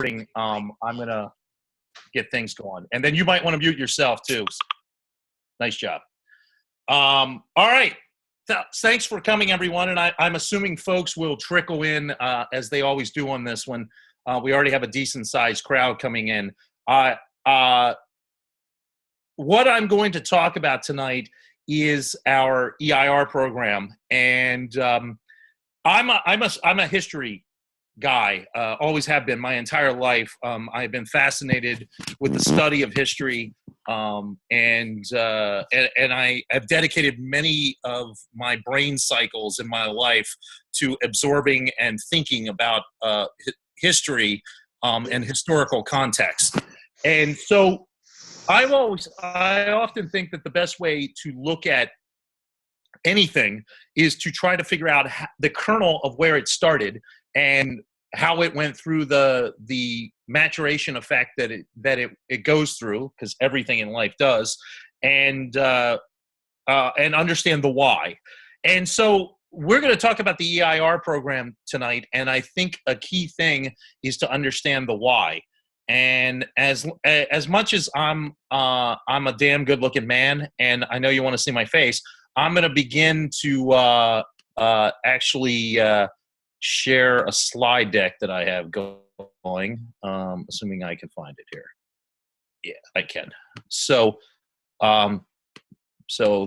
I'm going to get things going. And then you might want to mute yourself too. Nice job. All right. Thanks for coming, everyone. And I'm assuming folks will trickle in as they always do on this one. We already have a decent-sized crowd coming in. What I'm going to talk about tonight is our EIR program. And I'm a history guy, always have been my entire life. I've been fascinated with the study of history, and I have dedicated many of my brain cycles in my life to absorbing and thinking about history and historical context. And so I often think that the best way to look at anything is to try to figure out the kernel of where it started and how it went through the maturation effect that it goes through, because everything in life does, and understand the why. And so we're going to talk about the EIR program tonight, and I think a key thing is to understand the why. And as much as I'm a damn good looking man, and I know you want to see my face, I'm going to begin to actually share a slide deck that I have going, assuming I can find it here. Yeah, I can. So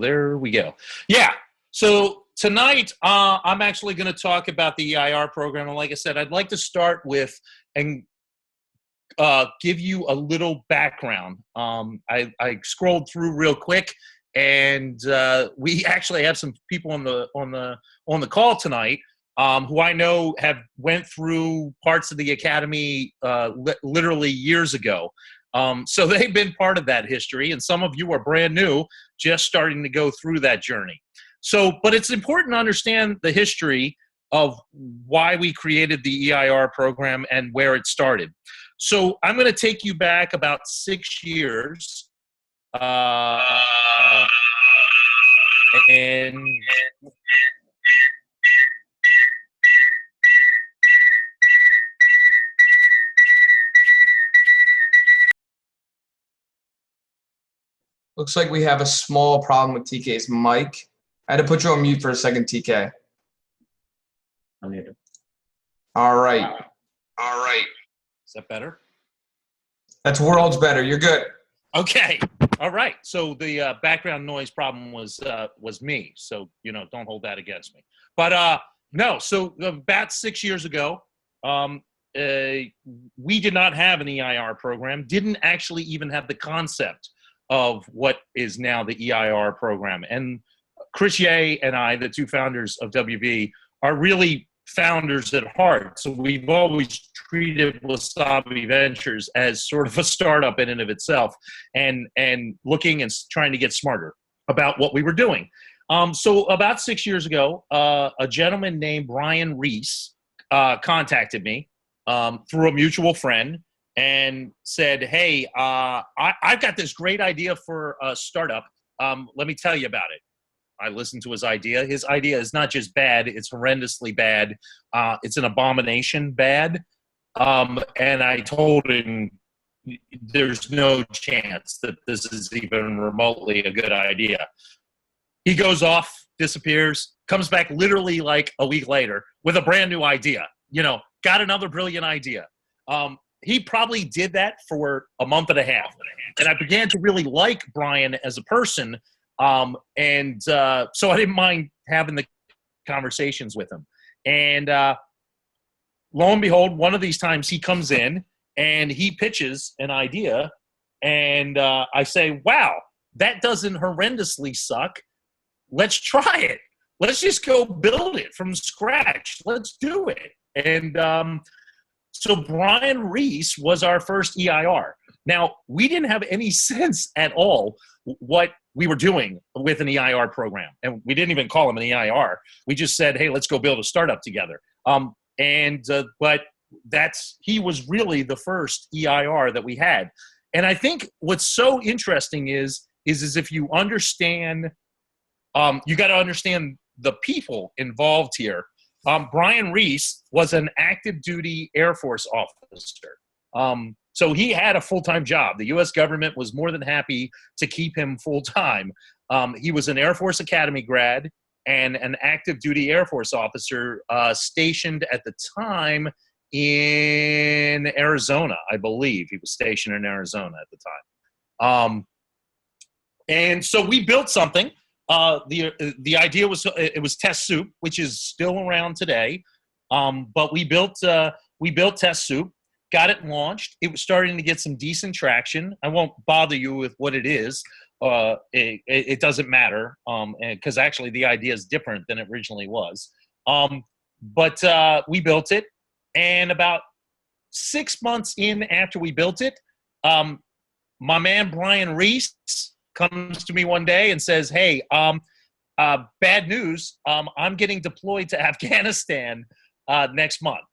there we go. Yeah. So tonight, I'm actually going to talk about the EIR program. And like I said, I'd like to start with and give you a little background. I scrolled through real quick, and we actually have some people on the call tonight who I know have went through parts of the academy literally years ago. So they've been part of that history, and some of you are brand new, just starting to go through that journey. So, but it's important to understand the history of why we created the EIR program and where it started. So I'm going to take you back about 6 years. And looks like we have a small problem with TK's mic. I had to put you on mute for a second, TK. I'm muted. All right. All right. Is that better? That's worlds better. You're good. Okay. All right. So the background noise problem was me. So, don't hold that against me. But no, so about 6 years ago, we did not have an EIR program, didn't actually even have the concept of what is now the EIR program. And Chris Ye and I, the two founders of WV, are really founders at heart. So we've always treated Wasabi Ventures as sort of a startup in and of itself, and looking and trying to get smarter about what we were doing. So about 6 years ago, a gentleman named Brian Reese contacted me through a mutual friend and said, hey, I've got this great idea for a startup. Let me tell you about it. I listened to his idea. His idea is not just bad, it's horrendously bad. It's an abomination bad. And I told him there's no chance that this is even remotely a good idea. He goes off, disappears, comes back literally like a week later with a brand new idea. Got another brilliant idea. He probably did that for a month and a half. And I began to really like Brian as a person. So I didn't mind having the conversations with him. And lo and behold, one of these times he comes in and he pitches an idea. And I say, wow, that doesn't horrendously suck. Let's try it. Let's just go build it from scratch. Let's do it. And so Brian Reese was our first EIR. Now, we didn't have any sense at all what we were doing with an EIR program. And we didn't even call him an EIR. We just said, hey, let's go build a startup together. But he was really the first EIR that we had. And I think what's so interesting is if you understand, you got to understand the people involved here. Brian Reese was an active duty Air Force officer. So he had a full-time job. The U.S. government was more than happy to keep him full-time. He was an Air Force Academy grad and an active duty Air Force officer stationed at the time in Arizona, I believe. He was stationed in Arizona at the time. And so we built something. The idea was it was Test Soup, which is still around today. But we built Test Soup, got it launched. It was starting to get some decent traction. I won't bother you with what it is. It doesn't matter because actually the idea is different than it originally was. But we built it, and about 6 months in after we built it, my man Brian Reese comes to me one day and says, "Hey, bad news. I'm getting deployed to Afghanistan next month.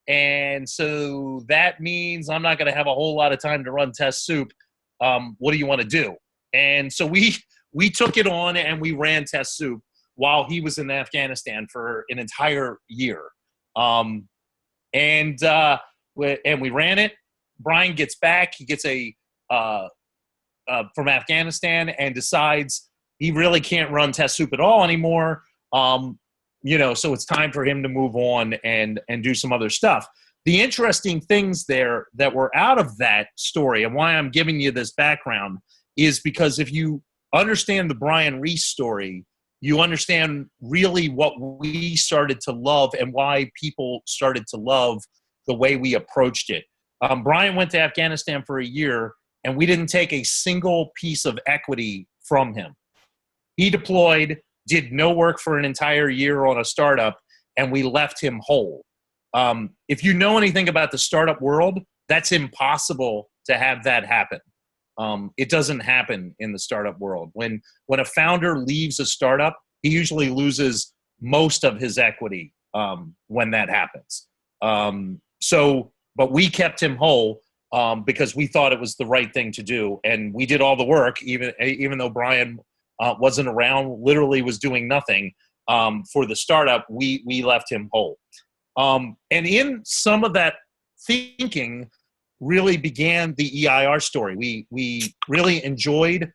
And so that means I'm not going to have a whole lot of time to run Test Soup. What do you want to do?" And so we took it on and we ran Test Soup while he was in Afghanistan for an entire year. And we ran it. Brian gets back. He gets from Afghanistan and decides he really can't run Test Soup at all anymore. So it's time for him to move on and do some other stuff. The interesting things there that were out of that story, and why I'm giving you this background, is because if you understand the Brian Reese story, you understand really what we started to love and why people started to love the way we approached it. Brian went to Afghanistan for a year, and we didn't take a single piece of equity from him. He deployed, did no work for an entire year on a startup, and we left him whole. If you know anything about the startup world, that's impossible to have that happen. It doesn't happen in the startup world. When a founder leaves a startup, he usually loses most of his equity when that happens. But we kept him whole because we thought it was the right thing to do, and we did all the work, even though Brian wasn't around, literally was doing nothing for the startup. We left him whole. And in some of that thinking really began the EIR story. We really enjoyed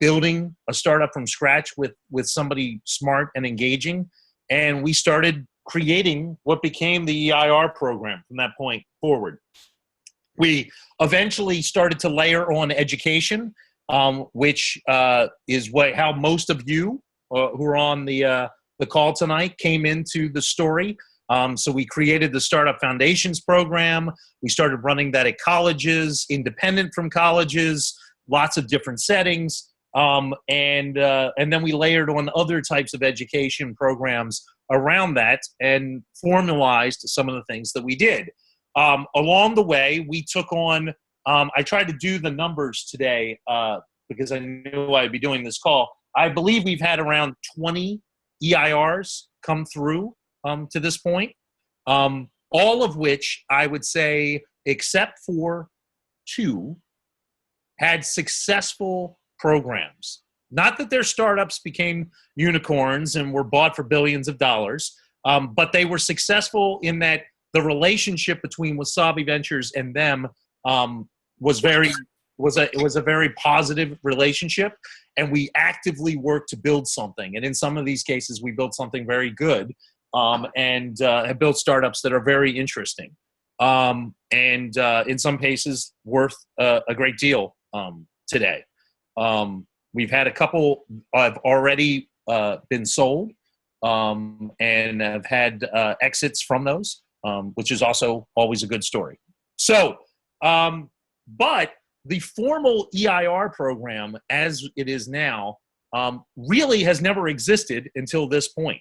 building a startup from scratch with somebody smart and engaging, and we started creating what became the EIR program from that point forward. We eventually started to layer on education, which is how most of you who are on the call tonight came into the story. So we created the Startup Foundations program. We started running that at colleges, independent from colleges, lots of different settings. And then we layered on other types of education programs around that and formalized some of the things that we did. Along the way, we took on, I tried to do the numbers today because I knew I'd be doing this call. I believe we've had around 20 EIRs come through to this point, all of which I would say, except for 2, had successful programs. Not that their startups became unicorns and were bought for billions of dollars, but they were successful in that the relationship between Wasabi Ventures and them was a very positive relationship, and we actively worked to build something. And in some of these cases, we built something very good, and have built startups that are very interesting, and in some cases worth a great deal today. We've had a couple have already been sold, and have had exits from those, which is also always a good story. So, but the formal EIR program, as it is now, really has never existed until this point.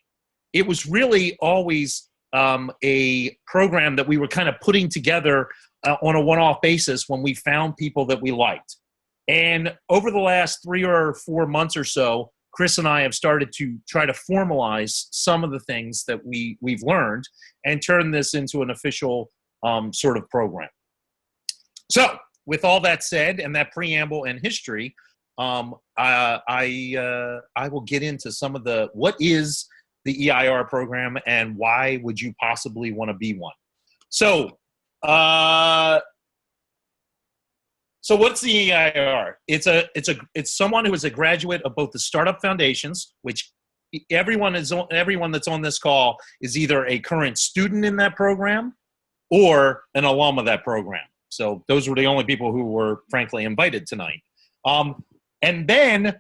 It was really always a program that we were kind of putting together on a one-off basis when we found people that we liked. And over the last 3 or 4 months or so, Chris and I have started to try to formalize some of the things that we've learned and turn this into an official sort of program. So, with all that said, and that preamble and history, I will get into some of what is the EIR program and why would you possibly want to be one. So, So what's the EIR? It's someone who is a graduate of both the Startup Foundations, which everyone that's on this call is either a current student in that program or an alum of that program. So those were the only people who were frankly invited tonight. And then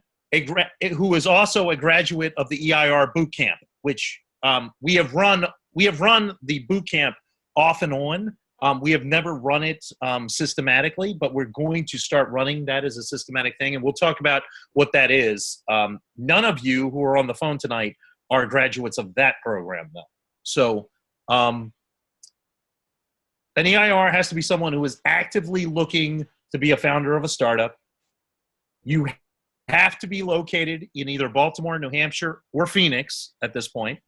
who is also a graduate of the EIR boot camp, which we have run the boot camp off and on. We have never run it systematically, but we're going to start running that as a systematic thing, and we'll talk about what that is. None of you who are on the phone tonight are graduates of that program, though. So an EIR has to be someone who is actively looking to be a founder of a startup. You have to be located in either Baltimore, New Hampshire, or Phoenix at this point.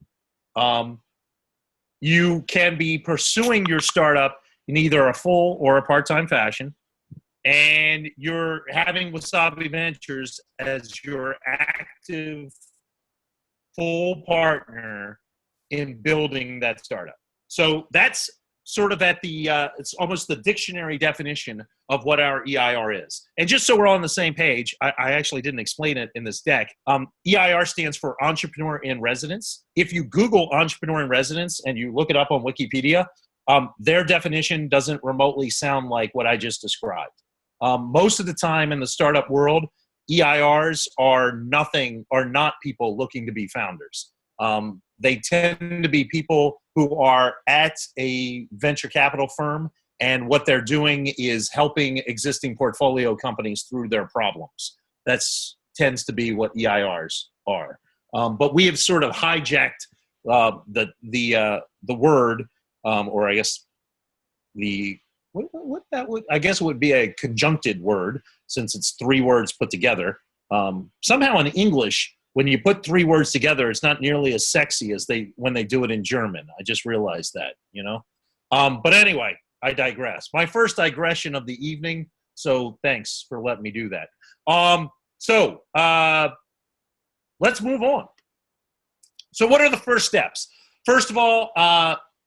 You can be pursuing your startup in either a full or a part-time fashion, and you're having Wasabi Ventures as your active full partner in building that startup. So that's sort of at the, it's almost the dictionary definition of what our EIR is. And just so we're all on the same page, I actually didn't explain it in this deck. EIR stands for Entrepreneur in Residence. If you Google Entrepreneur in Residence and you look it up on Wikipedia, their definition doesn't remotely sound like what I just described. Most of the time in the startup world, EIRs are not people looking to be founders. They tend to be people who are at a venture capital firm, and what they're doing is helping existing portfolio companies through their problems. That tends to be what EIRs are. But we have sort of hijacked the word, or I guess I guess it would be a conjuncted word, since it's three words put together. Somehow in English, when you put three words together, it's not nearly as sexy as when they do it in German. I just realized that, you know. But anyway, I digress. My first digression of the evening, so thanks for letting me do that. Let's move on. So what are the first steps? First of all,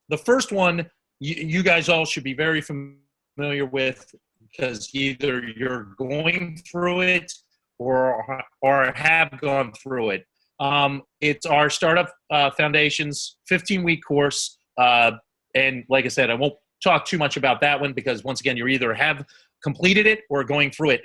the first one you guys all should be very familiar with, because either you're going through it or have gone through it. It's our Startup Foundations 15-week course. And like I said, I won't talk too much about that one because, once again, you either have completed it or going through it.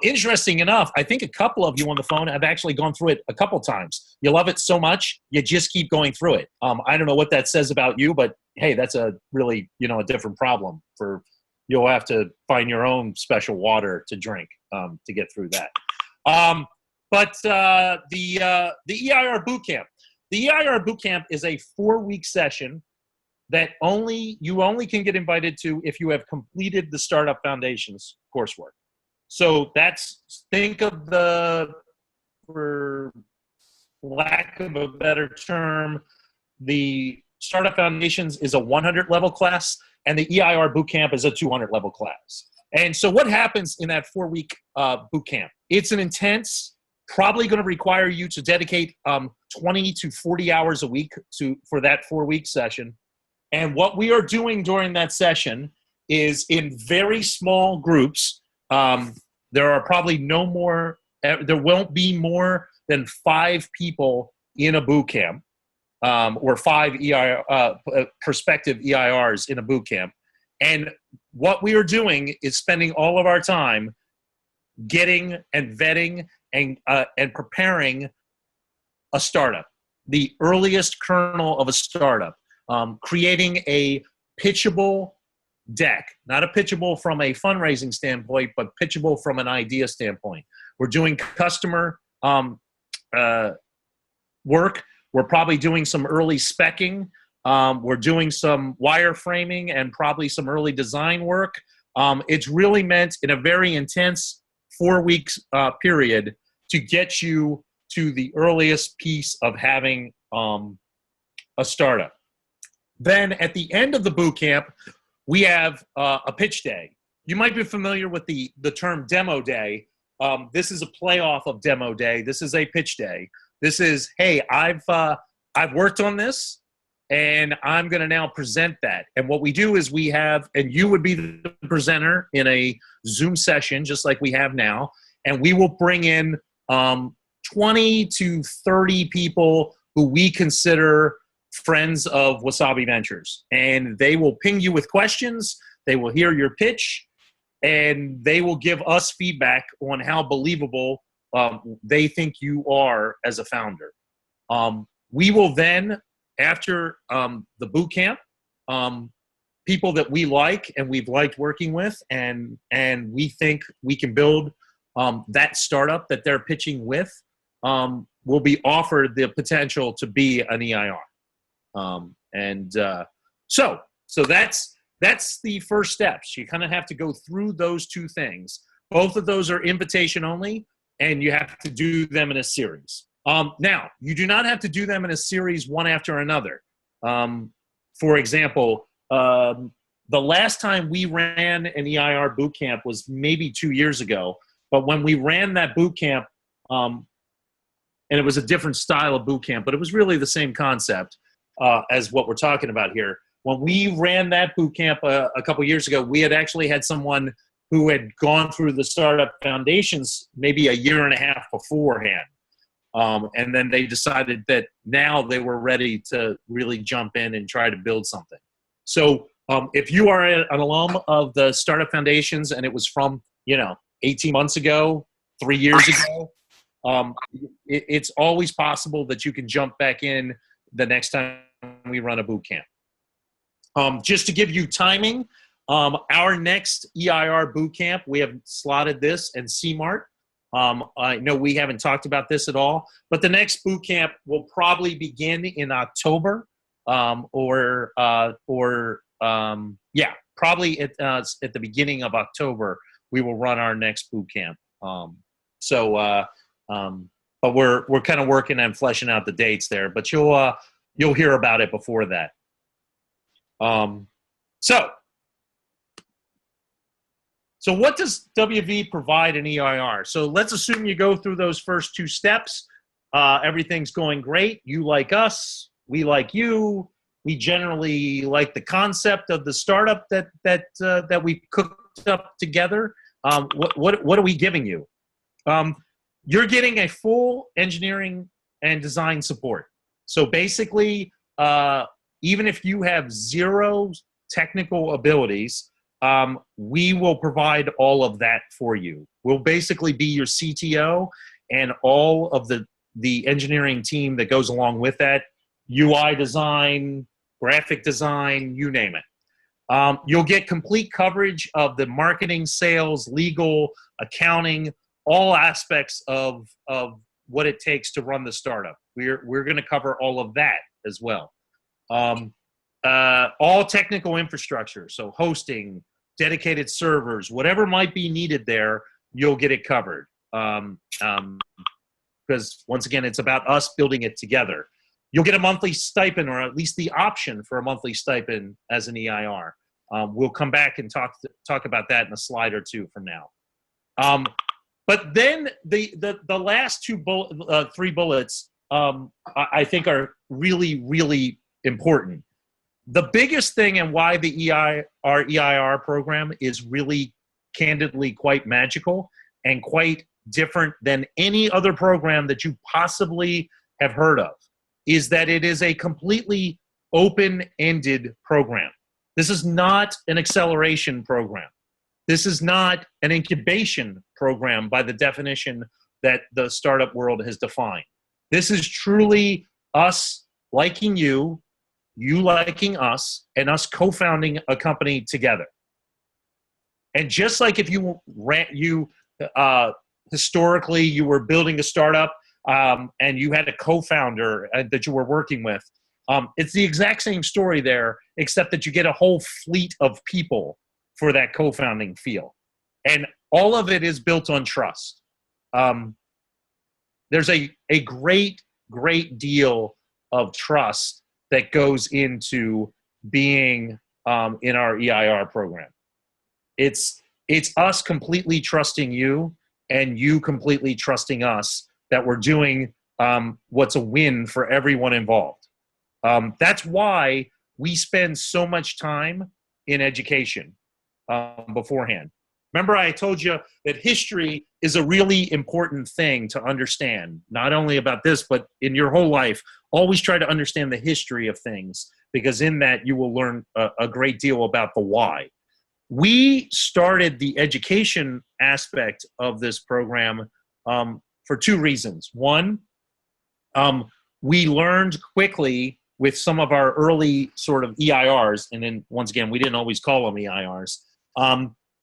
Interesting enough, I think a couple of you on the phone have actually gone through it a couple times. You love it so much, you just keep going through it. I don't know what that says about you, but hey, that's a really, a different problem. You'll have to find your own special water to drink to get through that. But the EIR Bootcamp. The EIR Bootcamp is a 4-week session that you only can get invited to if you have completed the Startup Foundations coursework. So think of for lack of a better term, the Startup Foundations is a 100-level class, and the EIR Bootcamp is a 200-level class. And so what happens in that 4-week bootcamp? It's an intense, probably going to require you to dedicate 20 to 40 hours a week for that 4-week session. And what we are doing during that session is in very small groups. There are probably there won't be more than 5 people in a boot camp, or 5 prospective EIRs in a boot camp. And what we are doing is spending all of our time getting and vetting and preparing a startup, the earliest kernel of a startup, creating a pitchable deck, not a pitchable from a fundraising standpoint, but pitchable from an idea standpoint. We're doing customer work. We're probably doing some early speccing. We're doing some wireframing and probably some early design work. It's really meant in a very intense 4-week period to get you to the earliest piece of having a startup. Then at the end of the boot camp, we have a pitch day. You might be familiar with the term demo day. This is a playoff of demo day. This is a pitch day. This is, hey, I've worked on this. and I'm going to now present that. And what we do is we have, and you would be the presenter in a Zoom session, just like we have now, and we will bring in 20 to 30 people who we consider friends of Wasabi Ventures. And they will ping you with questions, they will hear your pitch, and they will give us feedback on how believable they think you are as a founder. We will then, after the boot camp, people that we like and we've liked working with, and we think we can build that startup that they're pitching with, will be offered the potential to be an EIR. So that's the first steps. You kind of have to go through those two things. Both of those are invitation only, and you have to do them in a series. Now, you do not have to do them in a series one after another. For example, the last time we ran an EIR boot camp was maybe 2 years ago. But when we ran that boot camp, and it was a different style of boot camp, but it was really the same concept as what we're talking about here. When we ran that boot camp a couple years ago, we had actually had someone who had gone through the startup foundations maybe a year and a half beforehand. And then they decided that now they were ready to really jump in and try to build something. So if you are an alum of the startup foundations and it was from, 18 months ago, 3 years ago, it's always possible that you can jump back in the next time we run a boot camp. Just to give you timing, our next EIR boot camp, we have slotted this in CMART. I know we haven't talked about this at all, but the next boot camp will probably begin in October, probably at the beginning of October, we will run our next boot camp. But we're kind of working on fleshing out the dates there, but you'll hear about it before that. So what does WV provide in EIR? So let's assume you go through those first two steps. Everything's going great. You like us. We like you. We generally like the concept of the startup that we cooked up together. What are we giving you? You're getting a full engineering and design support. So basically, even if you have zero technical abilities, we will provide all of that for you. We'll basically be your CTO and all of the engineering team that goes along with that, UI design, graphic design, you name it. You'll get complete coverage of the marketing, sales, legal, accounting, all aspects of what it takes to run the startup. We're going to cover all of that as well. All technical infrastructure, so hosting, dedicated servers, whatever might be needed there, you'll get it covered. Because once again, it's about us building it together. You'll get a monthly stipend, or at least the option for a monthly stipend as an EIR. We'll come back and talk about that in a slide or two from now. But then the last three bullets, I think are really, really important. The biggest thing and why the EIR program is really candidly quite magical and quite different than any other program that you possibly have heard of is that it is a completely open-ended program. This is not an acceleration program. This is not an incubation program by the definition that the startup world has defined. This is truly us liking you, you liking us, and us co-founding a company together. And just like if historically you were building a startup and you had a co-founder that you were working with, it's the exact same story there, except that you get a whole fleet of people for that co-founding feel. And all of it is built on trust. There's a great, great deal of trust that goes into being in our EIR program. It's us completely trusting you and you completely trusting us that we're doing what's a win for everyone involved. That's why we spend so much time in education beforehand. Remember, I told you that history is a really important thing to understand, not only about this, but in your whole life. Always try to understand the history of things, because in that you will learn a great deal about the why. We started the education aspect of this program for two reasons. One, we learned quickly with some of our early sort of EIRs, and then once again, we didn't always call them EIRs,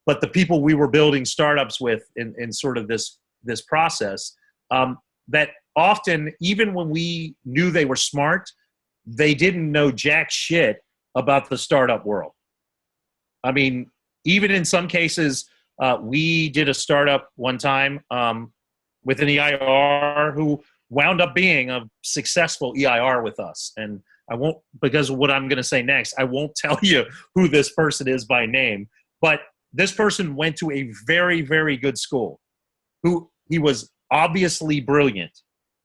but the people we were building startups with in sort of this process, that often, even when we knew they were smart, they didn't know jack shit about the startup world. I mean, even in some cases, we did a startup one time with an EIR who wound up being a successful EIR with us. And I won't, because of what I'm going to say next, I won't tell you who this person is by name, but this person went to a very, very good school. He was obviously brilliant,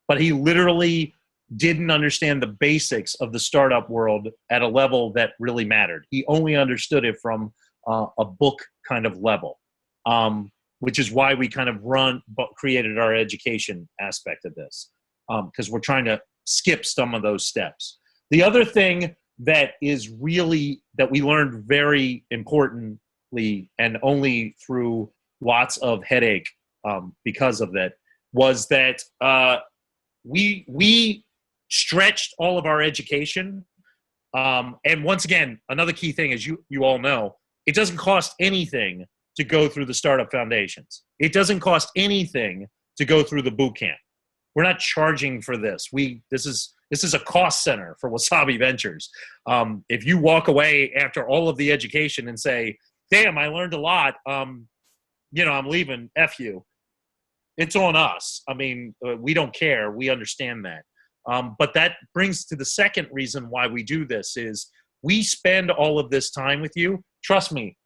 but he literally didn't understand the basics of the startup world at a level that really mattered. He only understood it from a book kind of level, which is why we kind of created our education aspect of this, because we're trying to skip some of those steps. The other thing that is really, that we learned very importantly, and only through lots of headache because of that, was that we stretched all of our education. And once again, another key thing, as you all know, it doesn't cost anything to go through the startup foundations. It doesn't cost anything to go through the boot camp. We're not charging for this. This is a cost center for Wasabi Ventures. If you walk away after all of the education and say, damn, I learned a lot, I'm leaving, F you. It's on us. I mean, we don't care. We understand that. But that brings to the second reason why we do this is we spend all of this time with you. Trust me,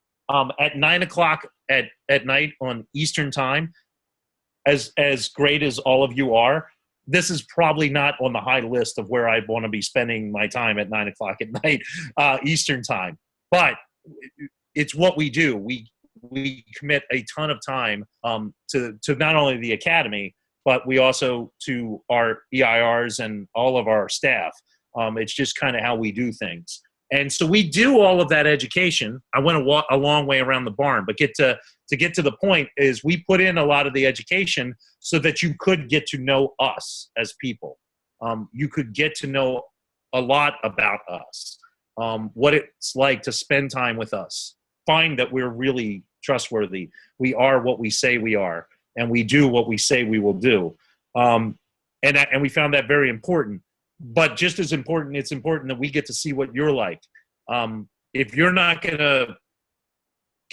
at 9 o'clock at night on Eastern time, as great as all of you are, this is probably not on the high list of where I want to be spending my time at 9 o'clock at night Eastern time. But it's what we do. We commit a ton of time to not only the academy, but we also to our EIRs and all of our staff. It's just kind of how we do things. And so we do all of that education. I went a long way around the barn, but to get to the point is we put in a lot of the education so that you could get to know us as people. You could get to know a lot about us, what it's like to spend time with us, find that we're really trustworthy. We are what we say we are, and we do what we say we will do. And we found that very important. But just as important, it's important that we get to see what you're like. If you're not going to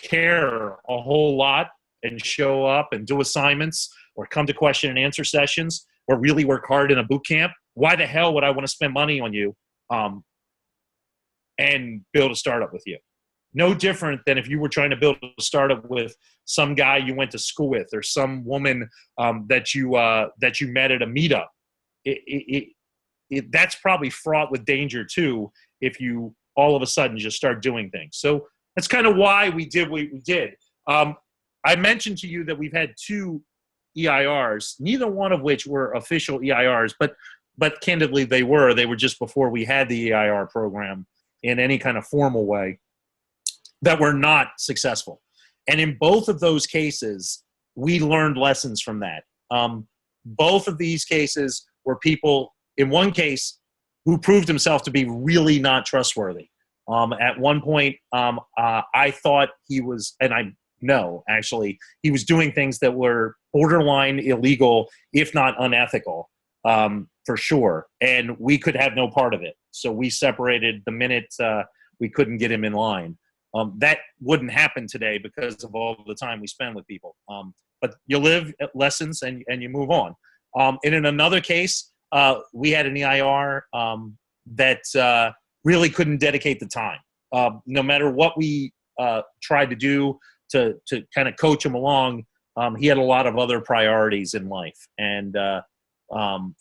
care a whole lot and show up and do assignments or come to question and answer sessions or really work hard in a boot camp, why the hell would I want to spend money on you and build a startup with you? No different than if you were trying to build a startup with some guy you went to school with or some woman that you met at a meetup. That's probably fraught with danger too if you all of a sudden just start doing things. So that's kind of why we did what we did. I mentioned to you that we've had 2 EIRs, neither one of which were official EIRs, but candidly they were just before we had the EIR program in any kind of formal way, that were not successful. And in both of those cases, we learned lessons from that. Both of these cases were people, in one case, who proved himself to be really not trustworthy. At one point, I thought he was, and I know, actually, he was doing things that were borderline illegal, if not unethical, for sure. And we could have no part of it. So we separated the minute we couldn't get him in line. That wouldn't happen today because of all the time we spend with people. But you live lessons and you move on. And in another case, we had an EIR that really couldn't dedicate the time. No matter what we tried to do to kind of coach him along, he had a lot of other priorities in life, and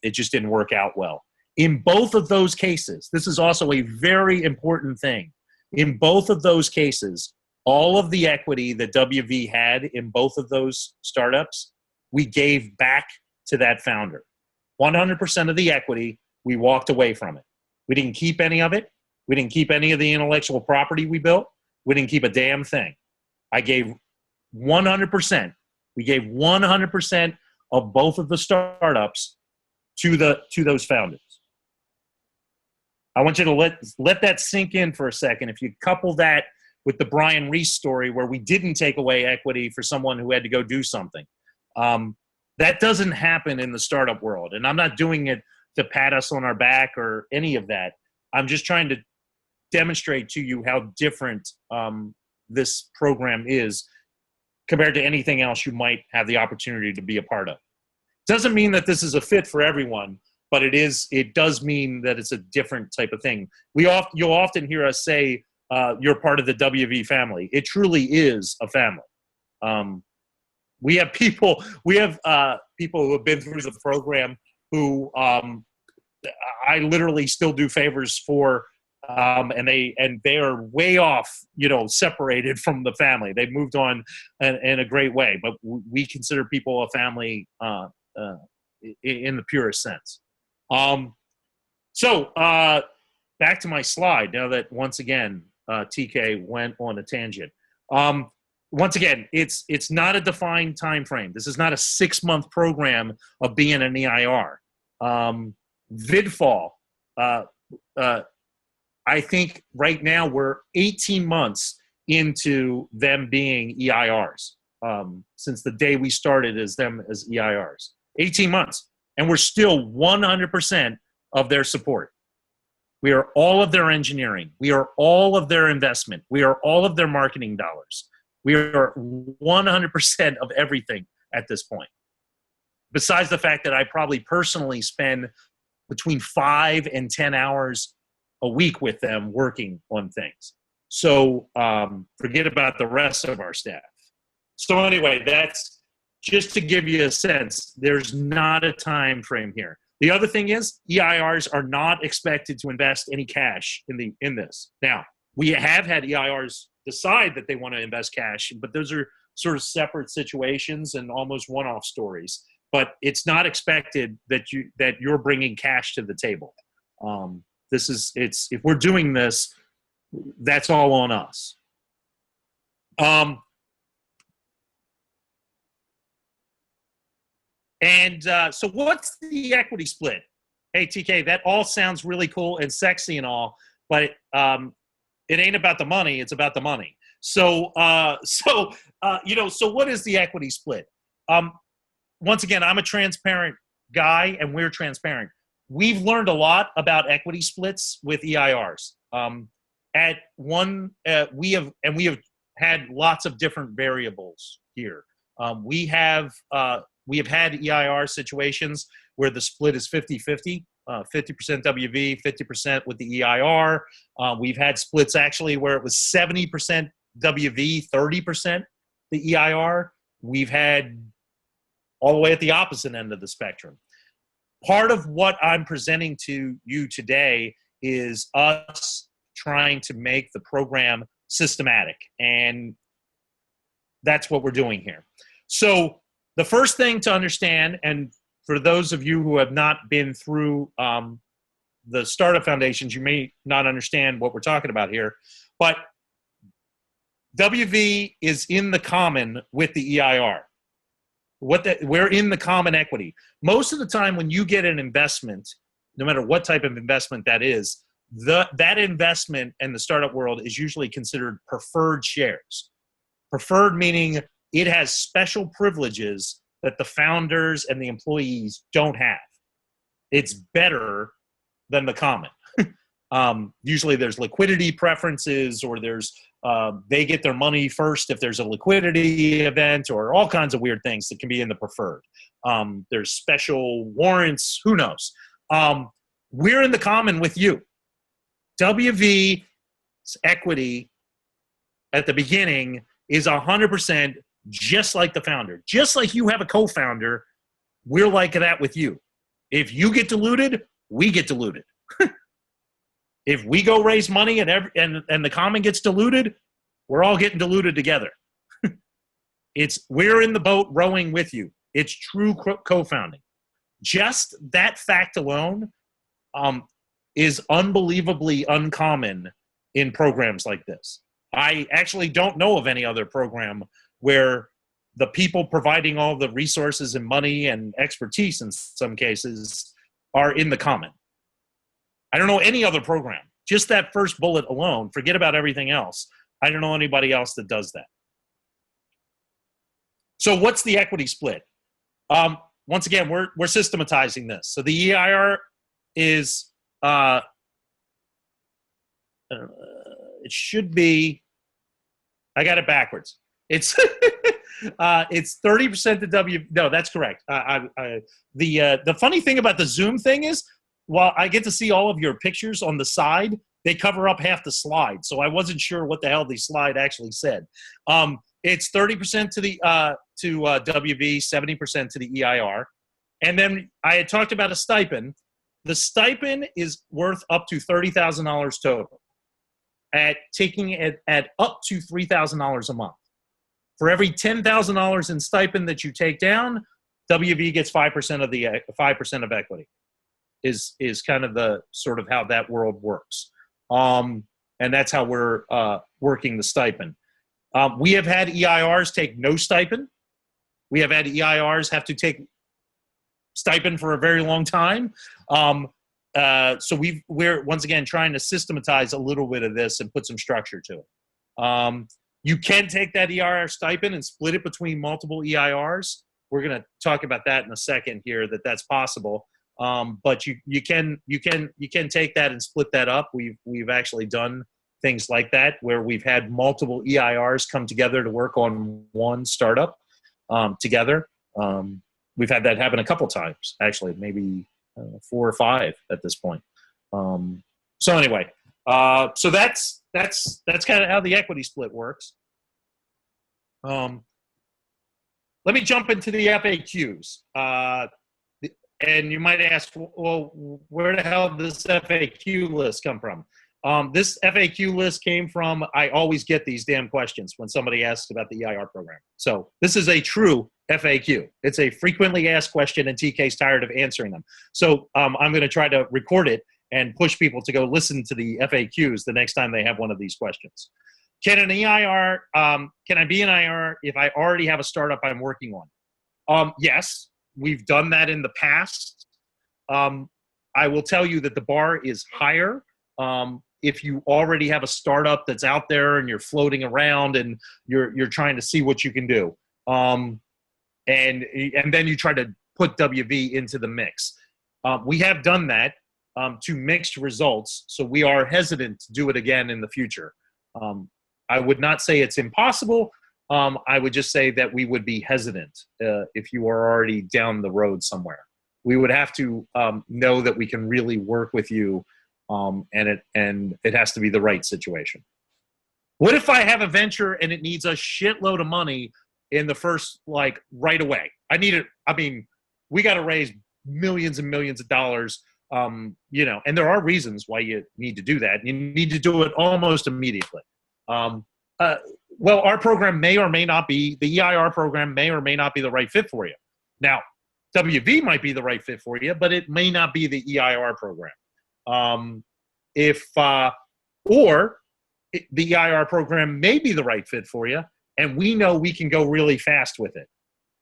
it just didn't work out well. In both of those cases, this is also a very important thing. In both of those cases, all of the equity that WV had in both of those startups, we gave back to that founder. 100% of the equity, we walked away from it. We didn't keep any of it. We didn't keep any of the intellectual property we built. We didn't keep a damn thing. I gave 100%. We gave 100% of both of the startups to those founders. I want you to let that sink in for a second. If you couple that with the Brian Reese story where we didn't take away equity for someone who had to go do something, that doesn't happen in the startup world. And I'm not doing it to pat us on our back or any of that. I'm just trying to demonstrate to you how different this program is compared to anything else you might have the opportunity to be a part of. Doesn't mean that this is a fit for everyone, but it does mean that it's a different type of thing. You'll often hear us say, you're part of the WV family. It truly is a family. We have people who have been through the program who I literally still do favors for, and they are way off, separated from the family. They've moved on in a great way, but we consider people a family in the purest sense. So back to my slide. Now that once again TK went on a tangent. Once again, it's not a defined time frame. This is not a 6-month program of being an EIR. Vidfall, I think right now we're 18 months into them being EIRs, since the day we started as them as EIRs. 18 months. And we're still 100% of their support. We are all of their engineering. We are all of their investment. We are all of their marketing dollars. We are 100% of everything at this point. Besides the fact that I probably personally spend between 5 and 10 hours a week with them working on things. So forget about the rest of our staff. So anyway, that's just to give you a sense. There's not a time frame here. The other thing is EIRs are not expected to invest any cash in this. Now, we have had EIRs decide that they want to invest cash, but those are sort of separate situations and almost one-off stories. But it's not expected that you're bringing cash to the table. If we're doing this, that's all on us. So what's the equity split? Hey, TK, that all sounds really cool and sexy and all, but it ain't about the money. It's about the money. So what is the equity split? Once again, I'm a transparent guy and we're transparent. We've learned a lot about equity splits with EIRs. We have had lots of different variables here. We have had EIR situations where the split is 50-50, 50% WV, 50% with the EIR. We've had splits actually where it was 70% WV, 30% the EIR. We've had all the way at the opposite end of the spectrum. Part of what I'm presenting to you today is us trying to make the program systematic, and that's what we're doing here. So the first thing to understand, and for those of you who have not been through the Startup Foundations, you may not understand what we're talking about here, but WV is in the common with the EIR. We're in the common equity. Most of the time when you get an investment, no matter what type of investment that is, that investment in the startup world is usually considered preferred shares. Preferred meaning it has special privileges that the founders and the employees don't have. It's better than the common. Usually there's liquidity preferences, or there's they get their money first if there's a liquidity event, or all kinds of weird things that can be in the preferred. There's special warrants, who knows? We're in the common with you. WV's equity at the beginning is 100% just like the founder. Just like you have a co-founder, we're like that with you. If you get diluted, we get diluted. If we go raise money and the common gets diluted, we're all getting diluted together. We're in the boat rowing with you. It's true co-founding. Just that fact alone is unbelievably uncommon in programs like this. I actually don't know of any other program where the people providing all the resources and money and expertise in some cases are in the common. I don't know any other program. Just that first bullet alone, forget about everything else. I don't know anybody else that does that. So what's the equity split? Once again, we're systematizing this. So the EIR is, it should be, I got it backwards. It's it's 30% to no, that's correct. The funny thing about the Zoom thing is, while I get to see all of your pictures on the side, they cover up half the slide. So I wasn't sure what the hell the slide actually said. It's 30% to the WV, 70% to the EIR. And then I had talked about a stipend. The stipend is worth up to $30,000 total, taking it at up to $3,000 a month. For every $10,000 in stipend that you take down, WV gets 5% of the 5% of equity. Is kind of the sort of how that world works, and that's how we're working the stipend. We have had EIRs take no stipend. We have had EIRs have to take stipend for a very long time. So we're once again trying to systematize a little bit of this and put some structure to it. You can take that EIR stipend and split it between multiple EIRs. We're going to talk about that in a second here. That's possible. But you can take that and split that up. We've actually done things like that where we've had multiple EIRs come together to work on one startup together. We've had that happen a couple times, actually, maybe 4 or 5 at this point. So anyway, so that's kind of how the equity split works. Let me jump into the FAQs. And you might ask, well, where the hell did this FAQ list come from? This FAQ list came from, I always get these damn questions when somebody asks about the EIR program. So this is a true FAQ. It's a frequently asked question, and TK's tired of answering them. So I'm going to try to record it and push people to go listen to the FAQs the next time they have one of these questions. Can I be an EIR if I already have a startup I'm working on? Yes. We've done that in the past. I will tell you that the bar is higher if you already have a startup that's out there and you're floating around and you're trying to see what you can do. And then you try to put WV into the mix. We have done that to mixed results, so we are hesitant to do it again in the future. I would not say it's impossible. I would just say that we would be hesitant if you are already down the road somewhere. We would have to know that we can really work with you, and it has to be the right situation. What if I have a venture and it needs a shitload of money in the first, right away? We got to raise millions and millions of dollars, and there are reasons why you need to do that. You need to do it almost immediately. Well, our program may or may not be, the EIR program may or may not be the right fit for you. Now, WV might be the right fit for you, but it may not be the EIR program. The EIR program may be the right fit for you, and we know we can go really fast with it.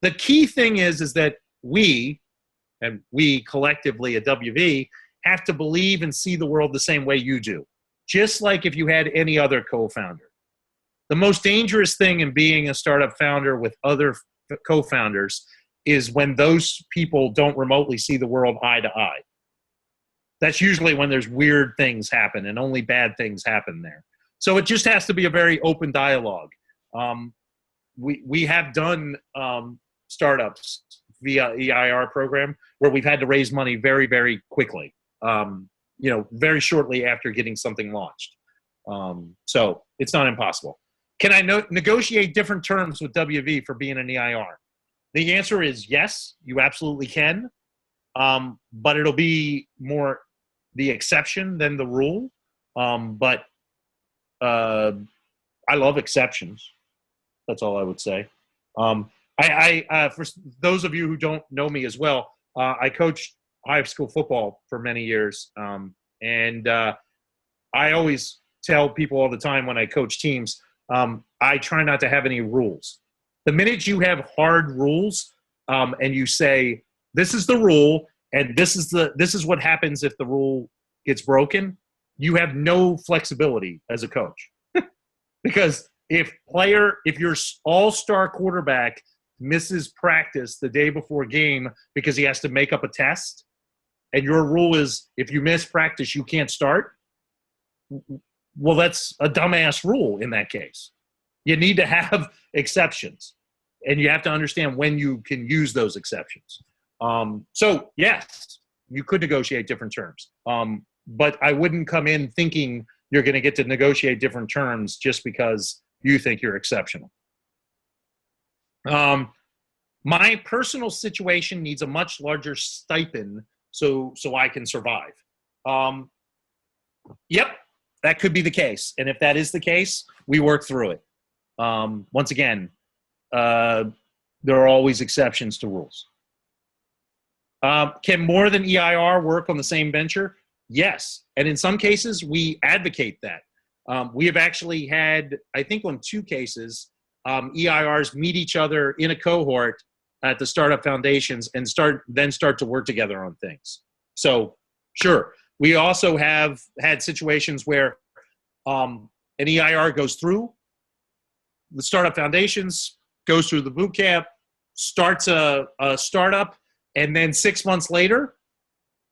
The key thing is that we collectively at WV have to believe and see the world the same way you do, just like if you had any other co-founder. The most dangerous thing in being a startup founder with other co-founders is when those people don't remotely see the world eye to eye. That's usually when there's weird things happen and only bad things happen there. So it just has to be a very open dialogue. We have done startups via EIR program where we've had to raise money very, very quickly, very shortly after getting something launched. So it's not impossible. Can I negotiate different terms with WV for being an EIR? The answer is yes, you absolutely can. but it'll be more the exception than the rule. But I love exceptions. That's all I would say. For those of you who don't know me as well, I coached high school football for many years. And I always tell people all the time when I coach teams, I try not to have any rules. The minute you have hard rules, and you say, this is the rule, and this is what happens if the rule gets broken, you have no flexibility as a coach. Because if your all-star quarterback misses practice the day before game because he has to make up a test, and your rule is if you miss practice, you can't start, well, that's a dumbass rule in that case. You need to have exceptions, and you have to understand when you can use those exceptions. So, yes, you could negotiate different terms, but I wouldn't come in thinking you're going to get to negotiate different terms just because you think you're exceptional. My personal situation needs a much larger stipend so I can survive. Yep, that could be the case. And if that is the case, we work through it. Once again, there are always exceptions to rules. Can more than EIR work on the same venture? Yes. And in some cases, we advocate that. We have actually had, I think on 2 cases, EIRs meet each other in a cohort at the startup foundations and start to work together on things. So sure. We also have had situations where an EIR goes through the startup foundations, goes through the boot camp, starts a startup, and then 6 months later,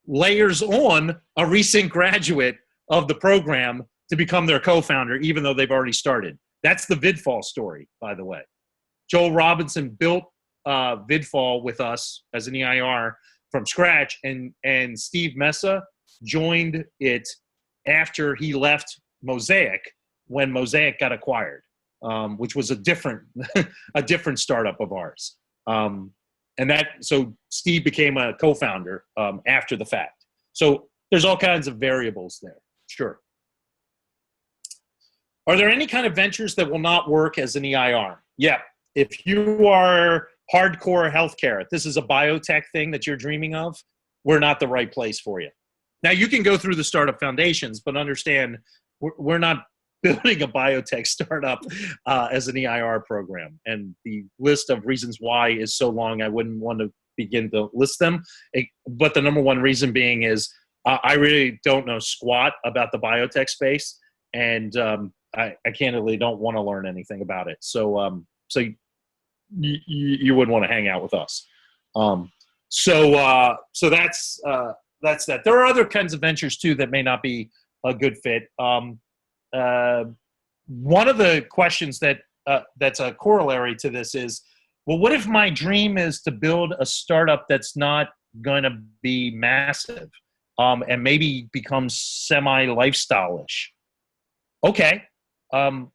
layers on a recent graduate of the program to become their co-founder, even though they've already started. That's the Vidfall story, by the way. Joel Robinson built Vidfall with us as an EIR from scratch, and Steve Mesa joined it after he left Mosaic when Mosaic got acquired, which was a different startup of ours. So Steve became a co-founder after the fact. So there's all kinds of variables there. Sure. Are there any kind of ventures that will not work as an EIR? Yeah. If you are hardcore healthcare, if this is a biotech thing that you're dreaming of, we're not the right place for you. Now, you can go through the startup foundations, but understand we're not building a biotech startup as an EIR program. And the list of reasons why is so long, I wouldn't want to begin to list them. But the number one reason being is I really don't know squat about the biotech space. And I candidly don't want to learn anything about it. So you wouldn't want to hang out with us. So that's that. There are other kinds of ventures too that may not be a good fit. One of the questions that's a corollary to this is, well, what if my dream is to build a startup that's not going to be massive and maybe become semi-lifestyle-ish? Okay.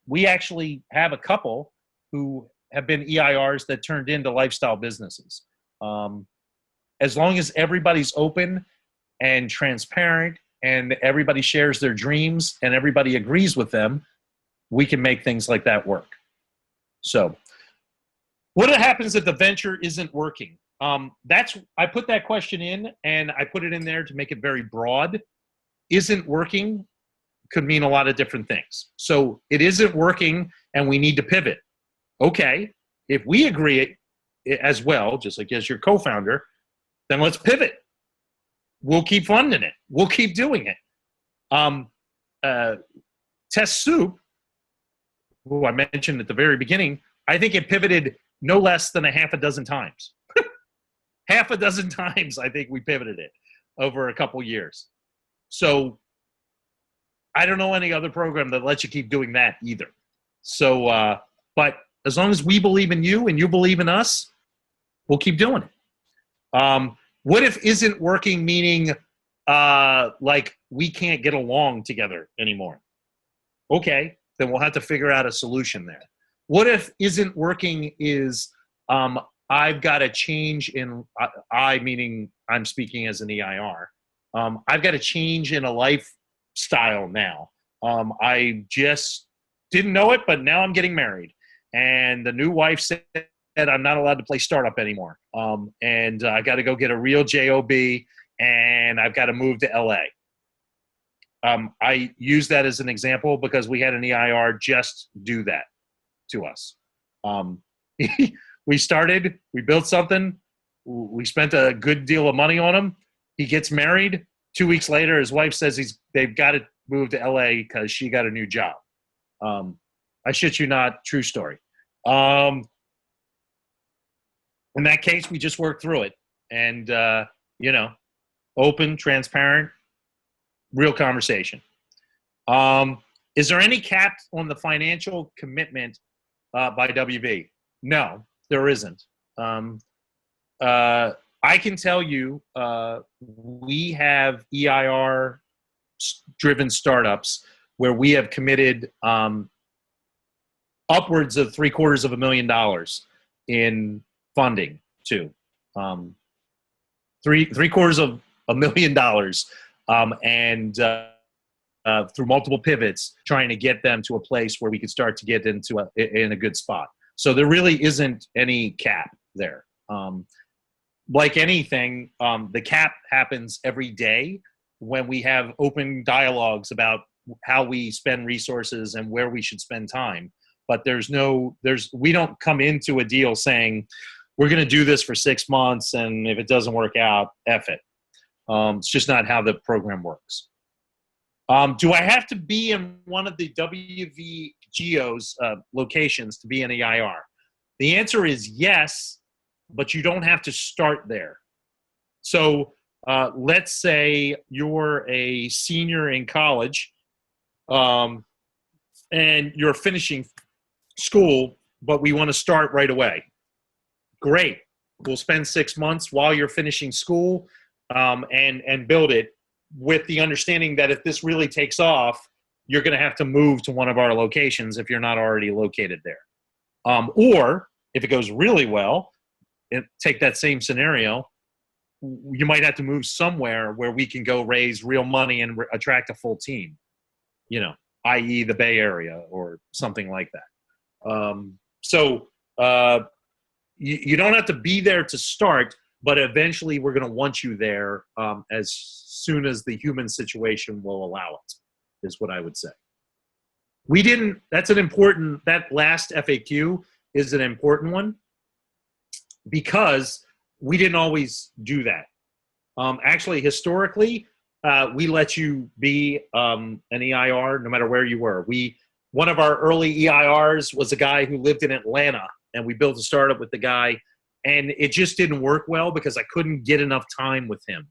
We actually have a couple who have been EIRs that turned into lifestyle businesses. As long as everybody's open and transparent and everybody shares their dreams and everybody agrees with them, we can make things like that work. So what happens if the venture isn't working? I put that question in, and I put it in there to make it very broad. Isn't working could mean a lot of different things. So it isn't working and we need to pivot. Okay, if we agree as well, just like as your co-founder, then let's pivot. We'll keep funding it. We'll keep doing it. Test Soup, who I mentioned at the very beginning, I think it pivoted no less than a half a dozen times. Half a dozen times, I think we pivoted it over a couple years. So I don't know any other program that lets you keep doing that either. So, but as long as we believe in you and you believe in us, we'll keep doing it. What if isn't working, meaning like we can't get along together anymore? Okay, then we'll have to figure out a solution there. What if isn't working is I've got a change in, I meaning I'm speaking as an EIR. I've got a change in a lifestyle now. I just didn't know it, but now I'm getting married. And the new wife said I'm not allowed to play startup anymore. And I got to go get a real job, and I've got to move to LA. I use that as an example because we had an EIR just do that to us. We built something. We spent a good deal of money on him. He gets married. 2 weeks later, his wife says they've got to move to LA because she got a new job. I shit you not, true story. In that case, we just worked through it. And, open, transparent, real conversation. Is there any cap on the financial commitment by WV? No, there isn't. I can tell you we have EIR-driven startups where we have committed upwards of $750,000 in funding to. $750,000 and through multiple pivots, trying to get them to a place where we could start to get in a good spot. So there really isn't any cap there. Like anything, the cap happens every day when we have open dialogues about how we spend resources and where we should spend time. But we don't come into a deal saying we're going to do this for 6 months, and if it doesn't work out, F it. It's just not how the program works. Do I have to be in one of the WV Geo's locations to be an EIR? The answer is yes, but you don't have to start there. So let's say you're a senior in college and you're finishing school, but we want to start right away. Great. We'll spend 6 months while you're finishing school and build it with the understanding that if this really takes off, you're going to have to move to one of our locations if you're not already located there. Or if it goes really well, take that same scenario, you might have to move somewhere where we can go raise real money and attract a full team, i.e. the Bay Area or something like that. You don't have to be there to start, but eventually we're going to want you there as soon as the human situation will allow it, is what I would say. That last FAQ is an important one because we didn't always do that. Actually, historically, we let you be an EIR no matter where you were. One of our early EIRs was a guy who lived in Atlanta, and we built a startup with the guy, and it just didn't work well because I couldn't get enough time with him.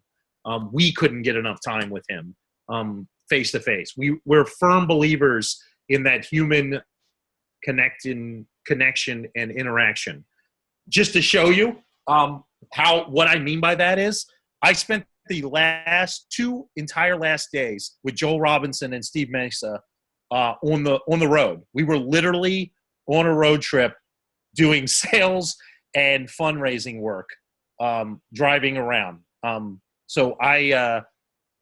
We couldn't get enough time with him face to face. We're firm believers in that human connection and interaction. Just to show you what I mean by that is, I spent the last 2 entire days with Joel Robinson and Steve Mesa on the road. We were literally on a road trip doing sales and fundraising work, driving around. So I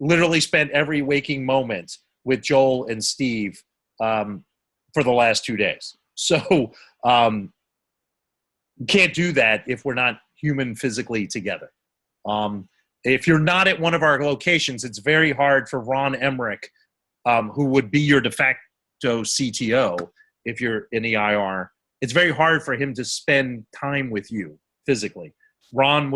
literally spent every waking moment with Joel and Steve for the last 2 days. So can't do that if we're not human physically together. If you're not at one of our locations, it's very hard for Ron Emmerich, who would be your de facto CTO if you're an EIR. It's very hard for him to spend time with you physically. Ron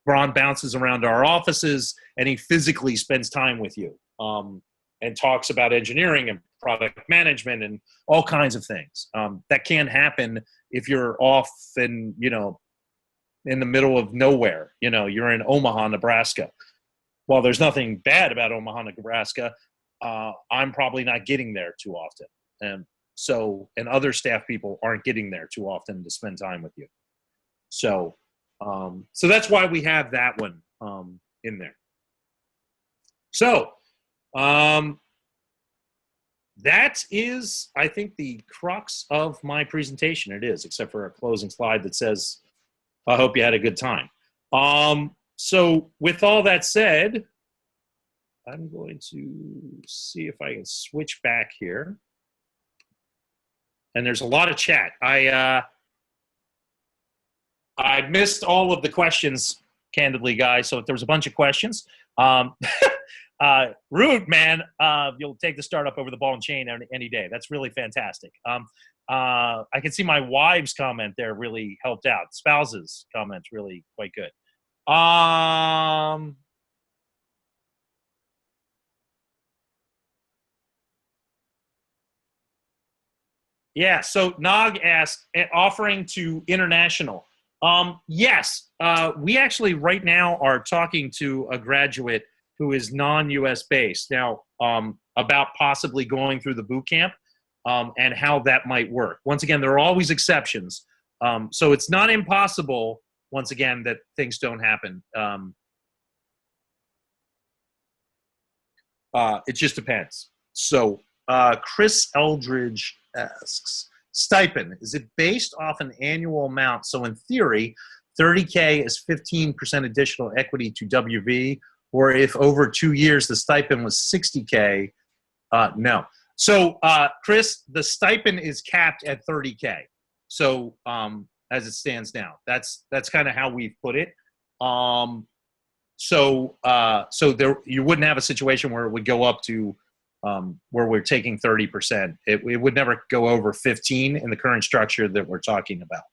bounces around our offices, and he physically spends time with you and talks about engineering and product management and all kinds of things. That can't happen if you're off in the middle of nowhere. You're in Omaha, Nebraska. While there's nothing bad about Omaha, Nebraska, I'm probably not getting there too often. And other staff people aren't getting there too often to spend time with you. So that's why we have that one in there. So that is, I think, the crux of my presentation. It is, except for a closing slide that says I hope you had a good time. So with all that said, I'm going to see if I can switch back here. And there's a lot of chat. I missed all of the questions, candidly, guys. So if there was a bunch of questions, Rude, man, you'll take the startup over the ball and chain any day. That's really fantastic. I can see my wife's comment there really helped out. Spouses' comments really quite good. Yeah, so Nog asked, offering to international. Yes, we actually right now are talking to a graduate who is non-US based now about possibly going through the boot camp and how that might work. Once again, there are always exceptions. So it's not impossible, once again, that things don't happen. It just depends. So Chris Eldridge asks, stipend, is it based off an annual amount? So in theory, 30K is 15% additional equity to WV, or if over 2 years the stipend was 60K, no. So Chris, the stipend is capped at 30K. So as it stands now, that's kind of how we've put it. So there, you wouldn't have a situation where it would go up to where we're taking 30%. It would never go over 15 in the current structure that we're talking about.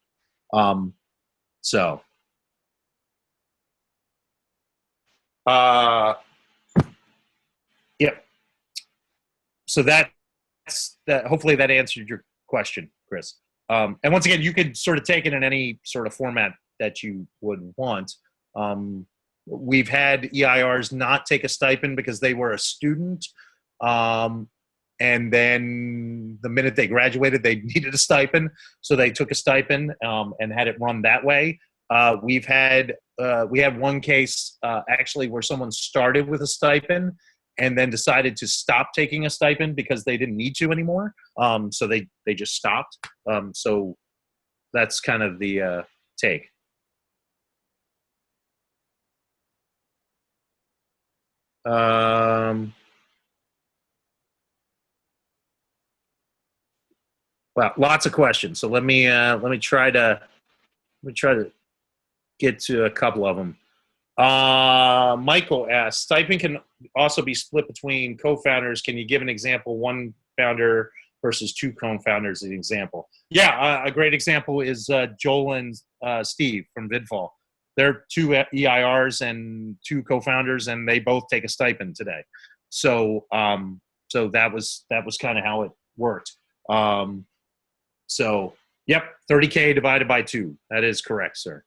Yep. So that hopefully that answered your question, Chris. And once again, you could sort of take it in any sort of format that you would want. We've had EIRs not take a stipend because they were a student. And then the minute they graduated, they needed a stipend. So they took a stipend and had it run that way. We had one case actually where someone started with a stipend and then decided to stop taking a stipend because they didn't need to anymore. So they just stopped. So that's kind of the take. Well, lots of questions. So let me try to get to a couple of them. Michael asks, stipend can also be split between co-founders. Can you give an example, one founder versus two co-founders as an example? Yeah, a great example is Joel and Steve from Vidfall. They're two EIRs and two co-founders, and they both take a stipend today. So so that was kind of how it worked. So, yep, 30K divided by 2. That is correct, sir.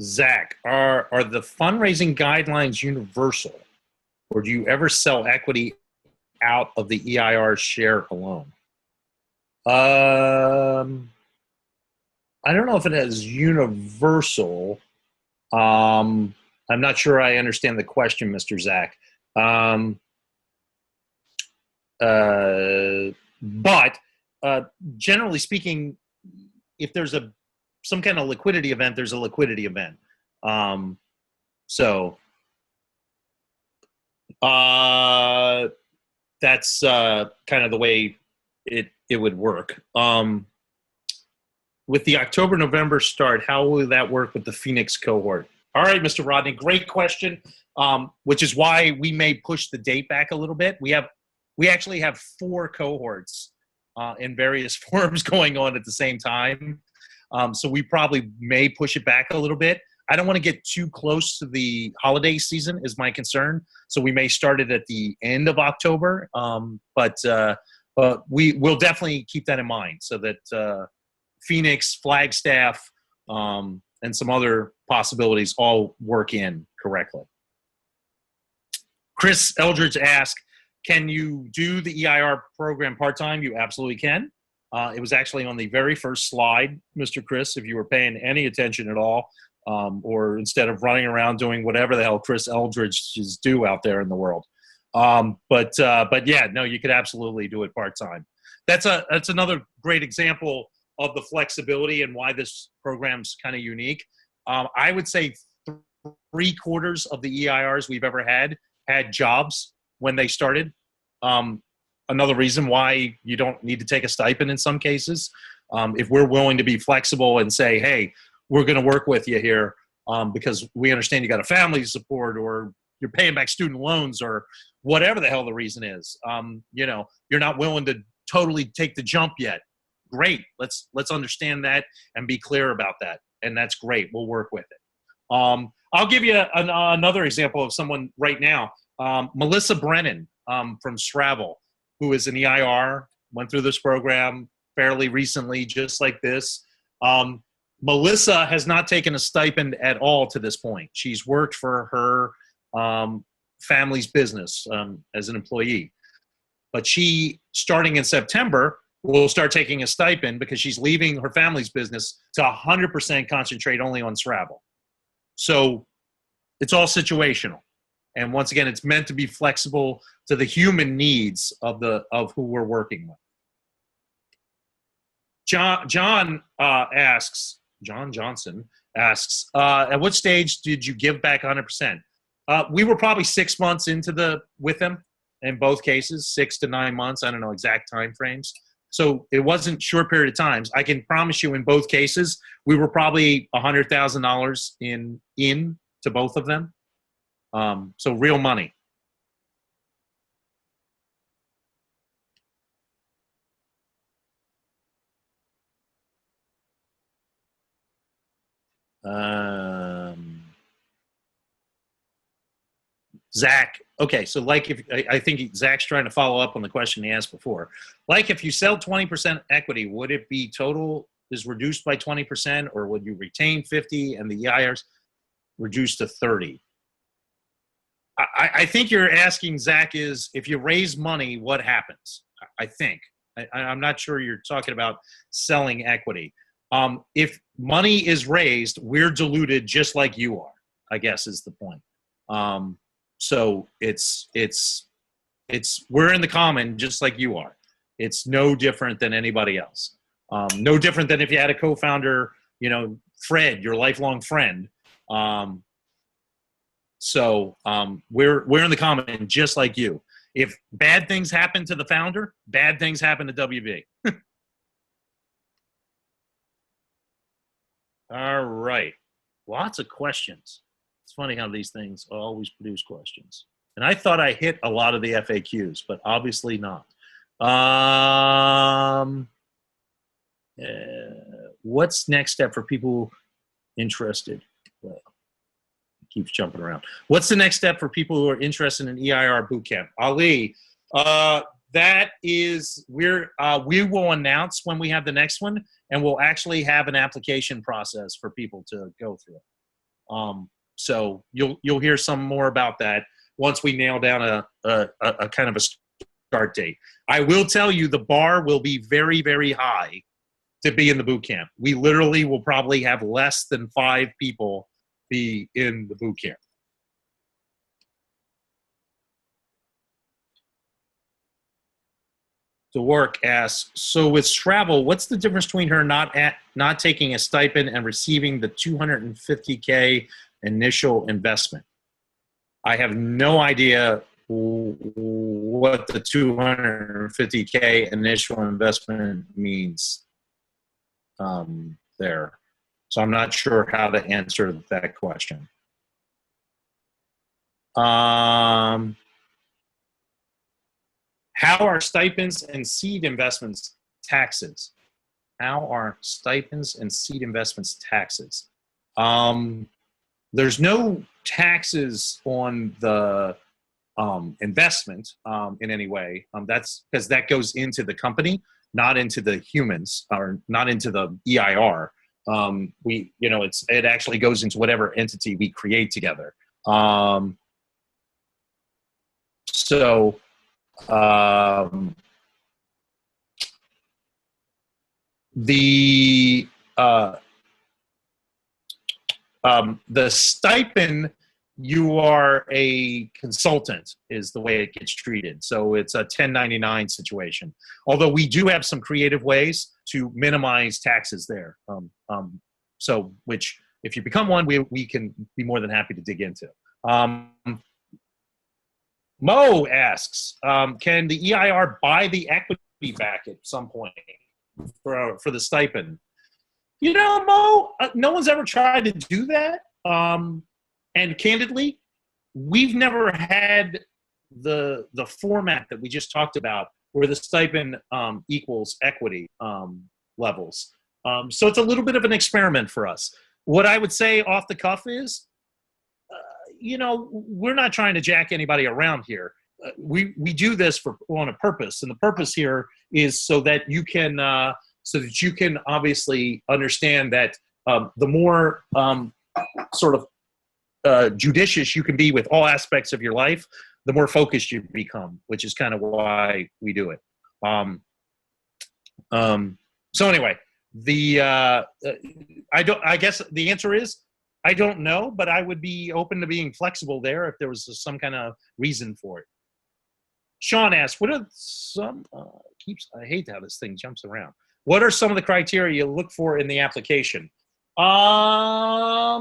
Zach, are the fundraising guidelines universal, or do you ever sell equity out of the EIR share alone? I don't know if it is universal. I'm not sure I understand the question, Mr. Zach. But generally speaking, if there's some kind of liquidity event, there's a liquidity event. So that's kind of the way it would work. With the October-November start, how will that work with the Phoenix cohort? All right, Mr. Rodney, great question, which is why we may push the date back a little bit. We actually have 4 cohorts in various forms going on at the same time. So we probably may push it back a little bit. I don't want to get too close to the holiday season is my concern. So we may start it at the end of October. But we'll definitely keep that in mind so that Phoenix, Flagstaff, and some other possibilities all work in correctly. Chris Eldridge asked, can you do the EIR program part-time? You absolutely can. It was actually on the very first slide, Mr. Chris, if you were paying any attention at all. or instead of running around doing whatever the hell Chris Eldridge's do out there in the world. But yeah, no, you could absolutely do it part-time. That's another great example of the flexibility and why this program's kind of unique. I would say 3/4 of the EIRs we've ever had jobs when they started. Another reason why you don't need to take a stipend in some cases. If we're willing to be flexible and say, hey, we're going to work with you here because we understand you got a family to support, or you're paying back student loans, or whatever the hell the reason is. You're not willing to totally take the jump yet. Great. Let's understand that and be clear about that. And that's great. We'll work with it. I'll give you another example of someone right now. Melissa Brennan from Stravel, who is an EIR, went through this program fairly recently, just like this. Melissa has not taken a stipend at all to this point. She's worked for her family's business as an employee. But she, starting in September, will start taking a stipend because she's leaving her family's business to 100% concentrate only on Stravel. So it's all situational. And once again, it's meant to be flexible to the human needs of who we're working with. John Johnson asks, at what stage did you give back 100%? We were probably 6 months with him in both cases, 6 to 9 months. I don't know exact time frames. So it wasn't short period of times. I can promise you in both cases, we were probably $100,000 in to both of them. So real money. Zach, okay, so like I think Zach's trying to follow up on the question he asked before. Like if you sell 20% equity, would it be total is reduced by 20%, or would you retain 50 and the EIRs reduced to 30? I think you're asking, Zach, is if you raise money, what happens? I think. I'm not sure you're talking about selling equity. If money is raised, we're diluted just like you are, I guess is the point. So we're in the common just like you are. It's no different than anybody else. No different than if you had a co-founder, Fred, your lifelong friend. So we're in the common just like you. If bad things happen to the founder, bad things happen to WB. All right. Lots of questions. It's funny how these things always produce questions. And I thought I hit a lot of the FAQs, but obviously not. What's next step for people interested? Well, it keeps jumping around. What's the next step for people who are interested in EIR Bootcamp? Ali, that is, we will announce when we have the next one, and we'll actually have an application process for people to go through. So you'll hear some more about that once we nail down a kind of a start date. I will tell you the bar will be very, very high to be in the boot camp. We literally will probably have less than 5 people be in the boot camp. To work asks, so with Stravel, what's the difference between her not taking a stipend and receiving the $250K initial investment? I have no idea what the $250K initial investment means there. So I'm not sure how to answer that question. How are stipends and seed investments taxes? How are stipends and seed investments taxes? There's no taxes on the investment in any way. That's because that goes into the company, not into the humans, or not into the EIR. It actually goes into whatever entity we create together. The stipend, you are a consultant is the way it gets treated. So it's a 1099 situation. Although we do have some creative ways to minimize taxes there. So which if you become one, we can be more than happy to dig into. Mo asks, can the EIR buy the equity back at some point for the stipend? You know, Mo, no one's ever tried to do that. And candidly, we've never had the format that we just talked about where the stipend equals equity levels. So it's a little bit of an experiment for us. What I would say off the cuff is, you know, we're not trying to jack anybody around here. We do this on a purpose, and the purpose here is so that you can obviously understand that the more sort of judicious you can be with all aspects of your life, the more focused you become, which is kind of why we do it. So anyway, I guess the answer is I don't know, but I would be open to being flexible there if there was some kind of reason for it. Sean asks, what are some I hate how this thing jumps around. What are some of the criteria you look for in the application? Are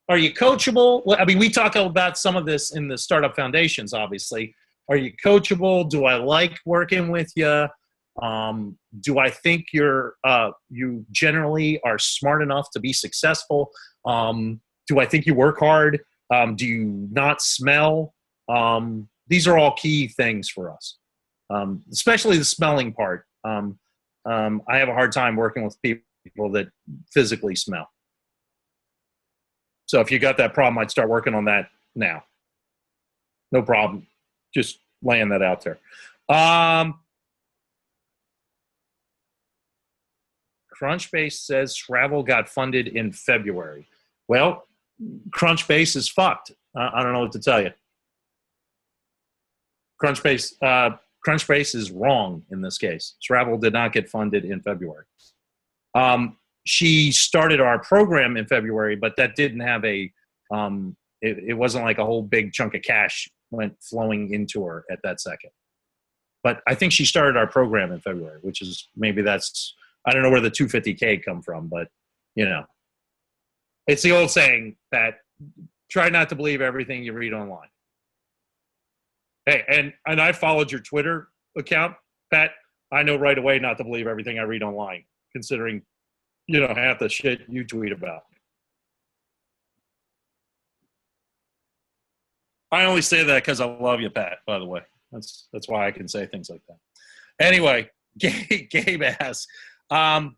you coachable? Well, I mean, we talk about some of this in the Startup Foundations, obviously. Are you coachable? Do I like working with you? Do I think you generally are smart enough to be successful? Do I think you work hard? Do you not smell? These are all key things for us, especially the smelling part. I have a hard time working with people that physically smell. So if you got that problem, I'd start working on that now. No problem. Just laying that out there. Crunchbase says Travel got funded in February. Well, Crunchbase is fucked. I don't know what to tell you. Crunchbase is wrong in this case. Travel did not get funded in February. She started our program in February, but that didn't have it wasn't like a whole big chunk of cash went flowing into her at that second. But I think she started our program in February, which is I don't know where the 250K come from, but you know, it's the old saying that try not to believe everything you read online. Hey, and I followed your Twitter account, Pat. I know right away not to believe everything I read online, considering, you know, half the shit you tweet about. I only say that because I love you, Pat, by the way. That's why I can say things like that. Anyway, Gabe asks, can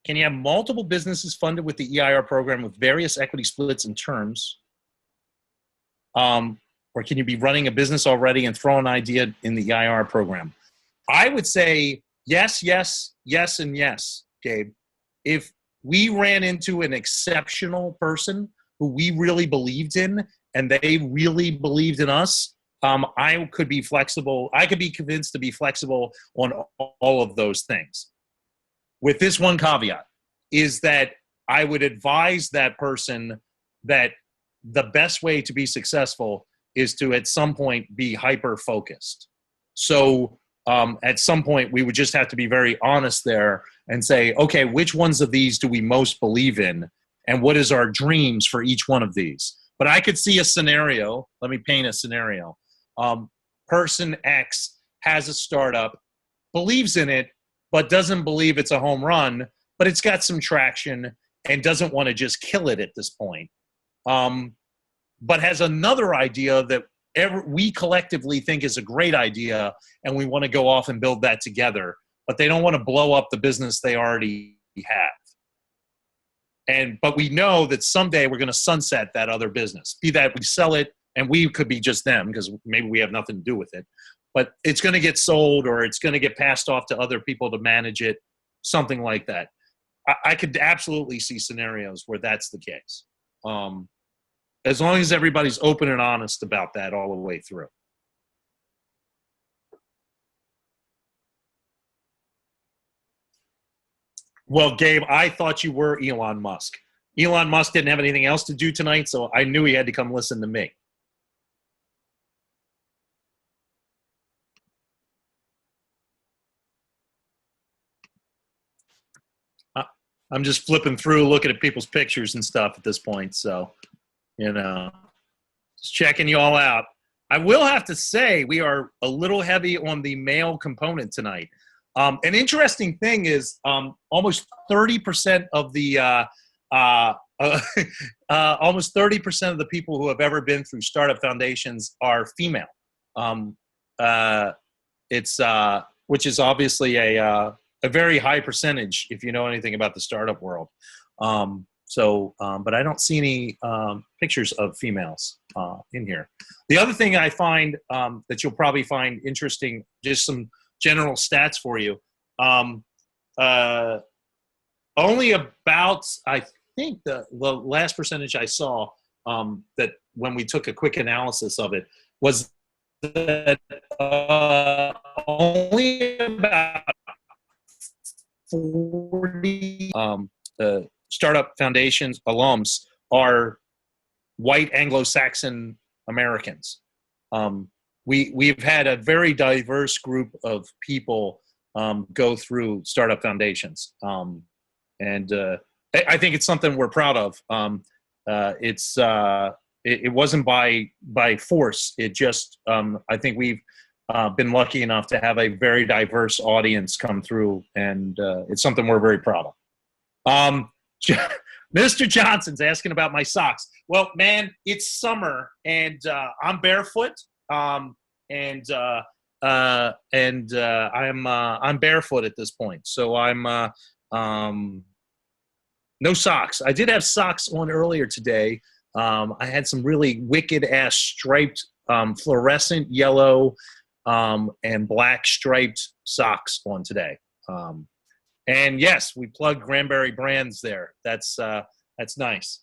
you have multiple businesses funded with the EIR program with various equity splits and terms? Or can you be running a business already and throw an idea in the EIR program? I would say yes, yes, yes, and yes, Gabe. If we ran into an exceptional person who we really believed in and they really believed in us, I could be flexible. I could be convinced to be flexible on all of those things. With this one caveat is that I would advise that person that the best way to be successful is to at some point be hyper-focused. So at some point we would just have to be very honest there and say, okay, which ones of these do we most believe in? And what is our dreams for each one of these? But I could see a scenario. Let me paint a scenario. Person X has a startup, believes in it, but doesn't believe it's a home run, but it's got some traction and doesn't want to just kill it at this point. But has another idea that we collectively think is a great idea, and we want to go off and build that together, but they don't want to blow up the business they already have. But we know that someday we're going to sunset that other business, be that we sell it, and we could be just them because maybe we have nothing to do with it. But it's going to get sold or it's going to get passed off to other people to manage it, something like that. I could absolutely see scenarios where that's the case. As long as everybody's open and honest about that all the way through. Well, Gabe, I thought you were Elon Musk. Elon Musk didn't have anything else to do tonight, so I knew he had to come listen to me. I'm just flipping through, looking at people's pictures and stuff at this point. So, just checking you all out. I will have to say we are a little heavy on the male component tonight. An interesting thing is almost 30% of the almost 30% of the people who have ever been through startup foundations are female. Which is obviously a very high percentage if you know anything about the startup world. But I don't see any pictures of females in here. The other thing I find that you'll probably find interesting, just some general stats for you. Only about, I think the last percentage I saw that when we took a quick analysis of it was that only about 40 startup foundations alums are white Anglo-Saxon Americans. We've had a very diverse group of people go through startup foundations, and I think it's something we're proud of. It wasn't by force. It just I think we've been lucky enough to have a very diverse audience come through, and it's something we're very proud of. Mr. Johnson's asking about my socks. Well, man, it's summer, and I'm barefoot, I'm barefoot at this point, so I'm no socks. I did have socks on earlier today. I had some really wicked ass striped fluorescent yellow and black striped socks on today. And yes, we plugged Granberry Brands there. That's nice.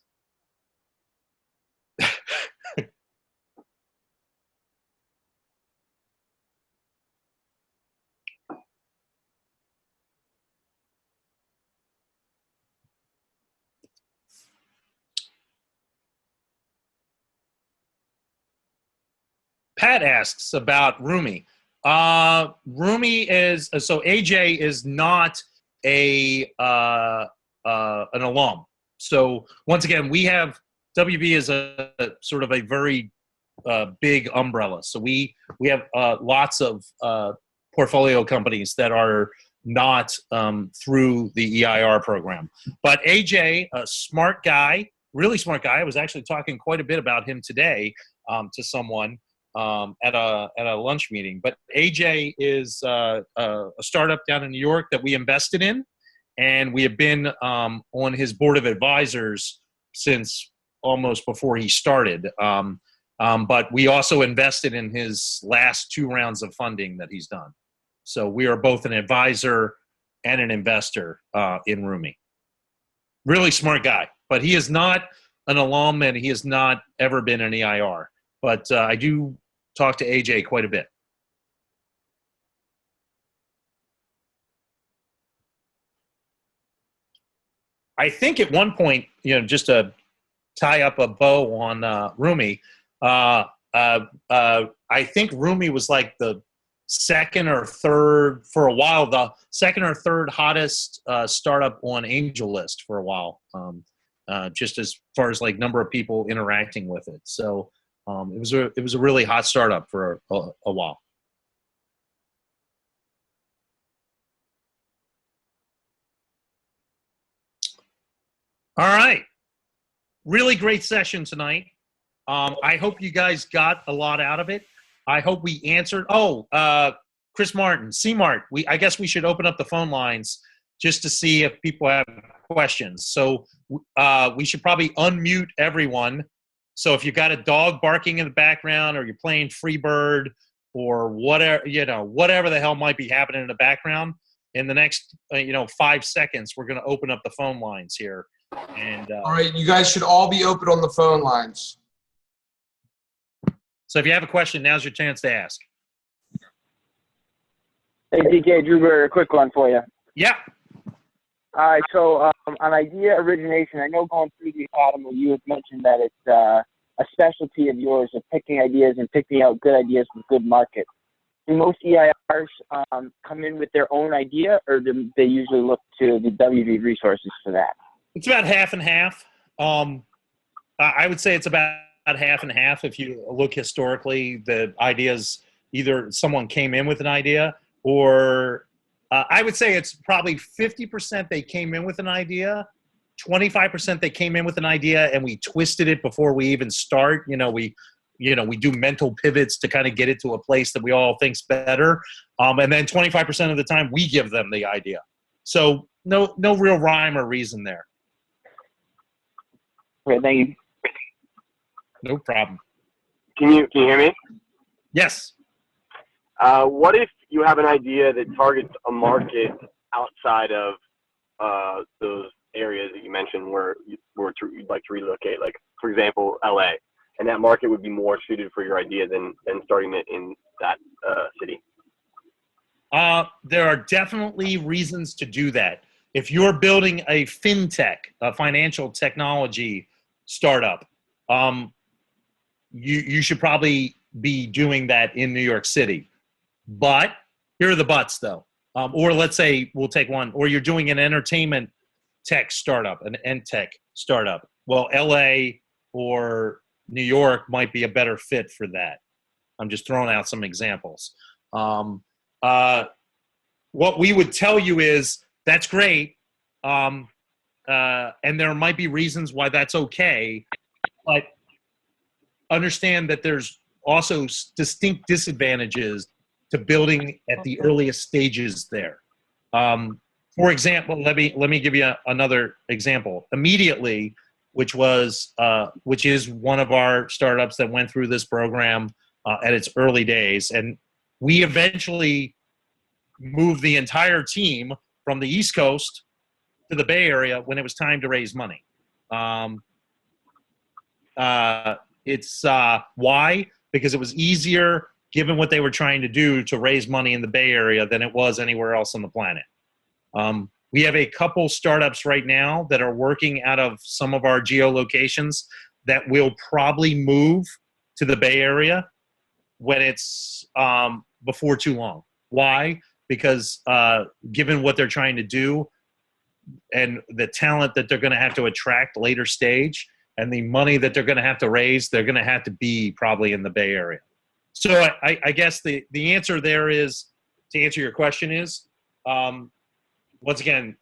Pat asks about Rumi. Rumi is, so AJ is not an alum. So once again, we have, WV is a sort of a very big umbrella. So we have lots of portfolio companies that are not through the EIR program. But AJ, a smart guy, really smart guy. I was actually talking quite a bit about him today to someone at a lunch meeting. But AJ is a startup down in New York that we invested in, and we have been on his board of advisors since almost before he started. But we also invested in his last 2 rounds of funding that he's done. So we are both an advisor and an investor in Rumi. Really smart guy, but he is not an alum, and he has not ever been an EIR. But I do talk to AJ quite a bit. I think at one point, just to tie up a bow on Rumi, I think Rumi was like the second or third, for a while, the second or third hottest startup on Angel List for a while, just as far as like number of people interacting with it. So it was a really hot startup for a while. All right. Really great session tonight. I hope you guys got a lot out of it. I hope we answered. Chris Martin, C-Mart. I guess we should open up the phone lines just to see if people have questions. So we should probably unmute everyone. So if you've got a dog barking in the background, or you're playing Freebird, or whatever, whatever the hell might be happening in the background, in the next 5 seconds, we're going to open up the phone lines here. And all right, you guys should all be open on the phone lines. So if you have a question, now's your chance to ask. Hey, DK, Drew, a quick one for you. Yeah. All right, so on idea origination, I know going through the academy, you had mentioned that it's a specialty of yours of picking ideas and picking out good ideas with good market. Do most EIRs come in with their own idea, or do they usually look to the WV resources for that? It's about half and half. I would say it's about half and half. If you look historically, the ideas, either someone came in with an idea, or I would say it's probably 50% they came in with an idea, 25% they came in with an idea and we twisted it before we even start. We do mental pivots to kind of get it to a place that we all think's better. And then 25% of the time we give them the idea. So no real rhyme or reason there. Okay, thank you. No problem. Can you hear me? Yes. What if you have an idea that targets a market outside of those areas that you mentioned where you'd like to relocate, like, for example, LA, and that market would be more suited for your idea than starting it in that city? There are definitely reasons to do that. If you're building a fintech, a financial technology startup, you should probably be doing that in New York City. But here are the buts, though. Or let's say we'll take one, or you're doing an entertainment tech startup, an EdTech startup. Well, LA or New York might be a better fit for that. I'm just throwing out some examples. What we would tell you is that's great, and there might be reasons why that's okay, but understand that there's also distinct disadvantages to building at the earliest stages there. For example, let me give you another example. Immediately, which is one of our startups that went through this program at its early days, and we eventually moved the entire team from the East Coast to the Bay Area when it was time to raise money. It's why? Because it was easier, given what they were trying to do, to raise money in the Bay Area than it was anywhere else on the planet. We have a couple startups right now that are working out of some of our geolocations that will probably move to the Bay Area when it's before too long. Why? Because given what they're trying to do and the talent that they're going to have to attract later stage and the money that they're going to have to raise, they're going to have to be probably in the Bay Area. So I guess the answer there is, to answer your question is, once again,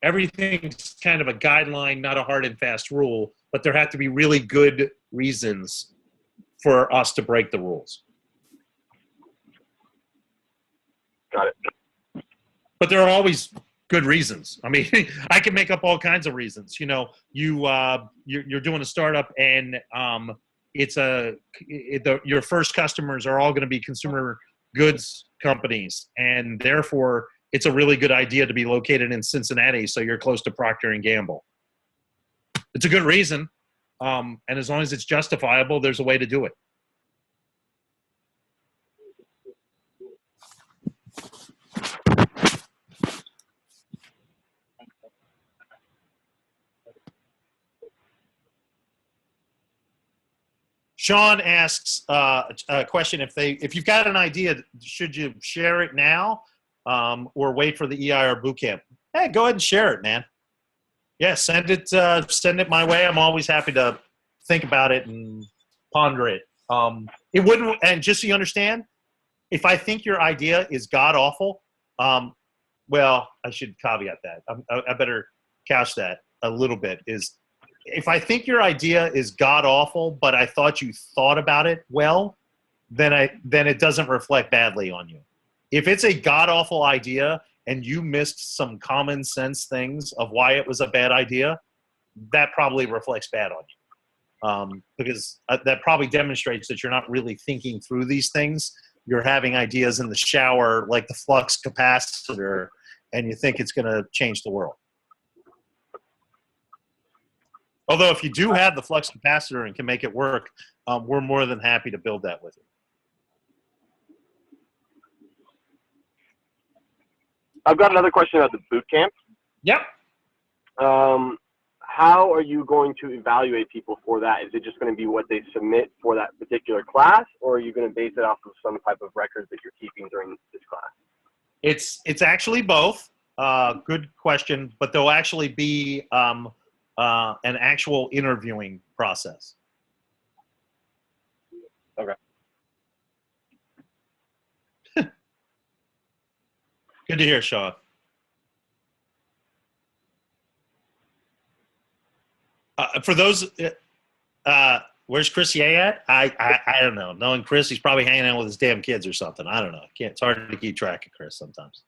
everything's kind of a guideline, not a hard and fast rule, but there have to be really good reasons for us to break the rules. Got it. But there are always good reasons. I mean, I can make up all kinds of reasons. You're doing a startup and your first customers are all going to be consumer goods companies, and therefore it's a really good idea to be located in Cincinnati so you're close to Procter & Gamble. It's a good reason, and as long as it's justifiable, there's a way to do it. Sean asks a question: if you've got an idea, should you share it now or wait for the EIR bootcamp? Hey, go ahead and share it, man. Yeah, send it my way. I'm always happy to think about it and ponder it. It wouldn't, and just so you understand, if I think your idea is god awful, well, I should caveat that. I better couch that a little bit. If I think your idea is god awful, but I thought you thought about it well, then it doesn't reflect badly on you. If it's a god awful idea and you missed some common sense things of why it was a bad idea, that probably reflects bad on you. Because that probably demonstrates that you're not really thinking through these things. You're having ideas in the shower like the flux capacitor, and you think it's going to change the world. Although if you do have the flux capacitor and can make it work, we're more than happy to build that with you. I've got another question about the boot camp. Yep. How are you going to evaluate people for that? Is it just going to be what they submit for that particular class, or are you going to base it off of some type of records that you're keeping during this class? It's actually both. Good question, but there'll actually be an actual interviewing process. Okay. Good to hear, Sean. For those, where's Chris Ye at? I don't know. Knowing Chris, he's probably hanging out with his damn kids or something. I don't know. It's hard to keep track of Chris sometimes.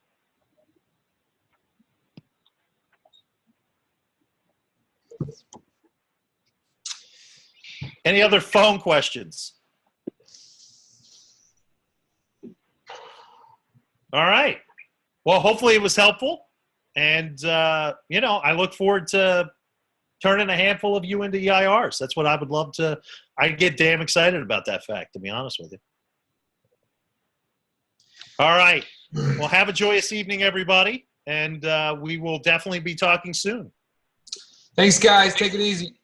Any other phone questions? All right. Well, hopefully it was helpful. And, I look forward to turning a handful of you into EIRs. That's what I would love to. I get damn excited about that fact, to be honest with you. All right. Well, have a joyous evening, everybody. And we will definitely be talking soon. Thanks, guys. Take it easy.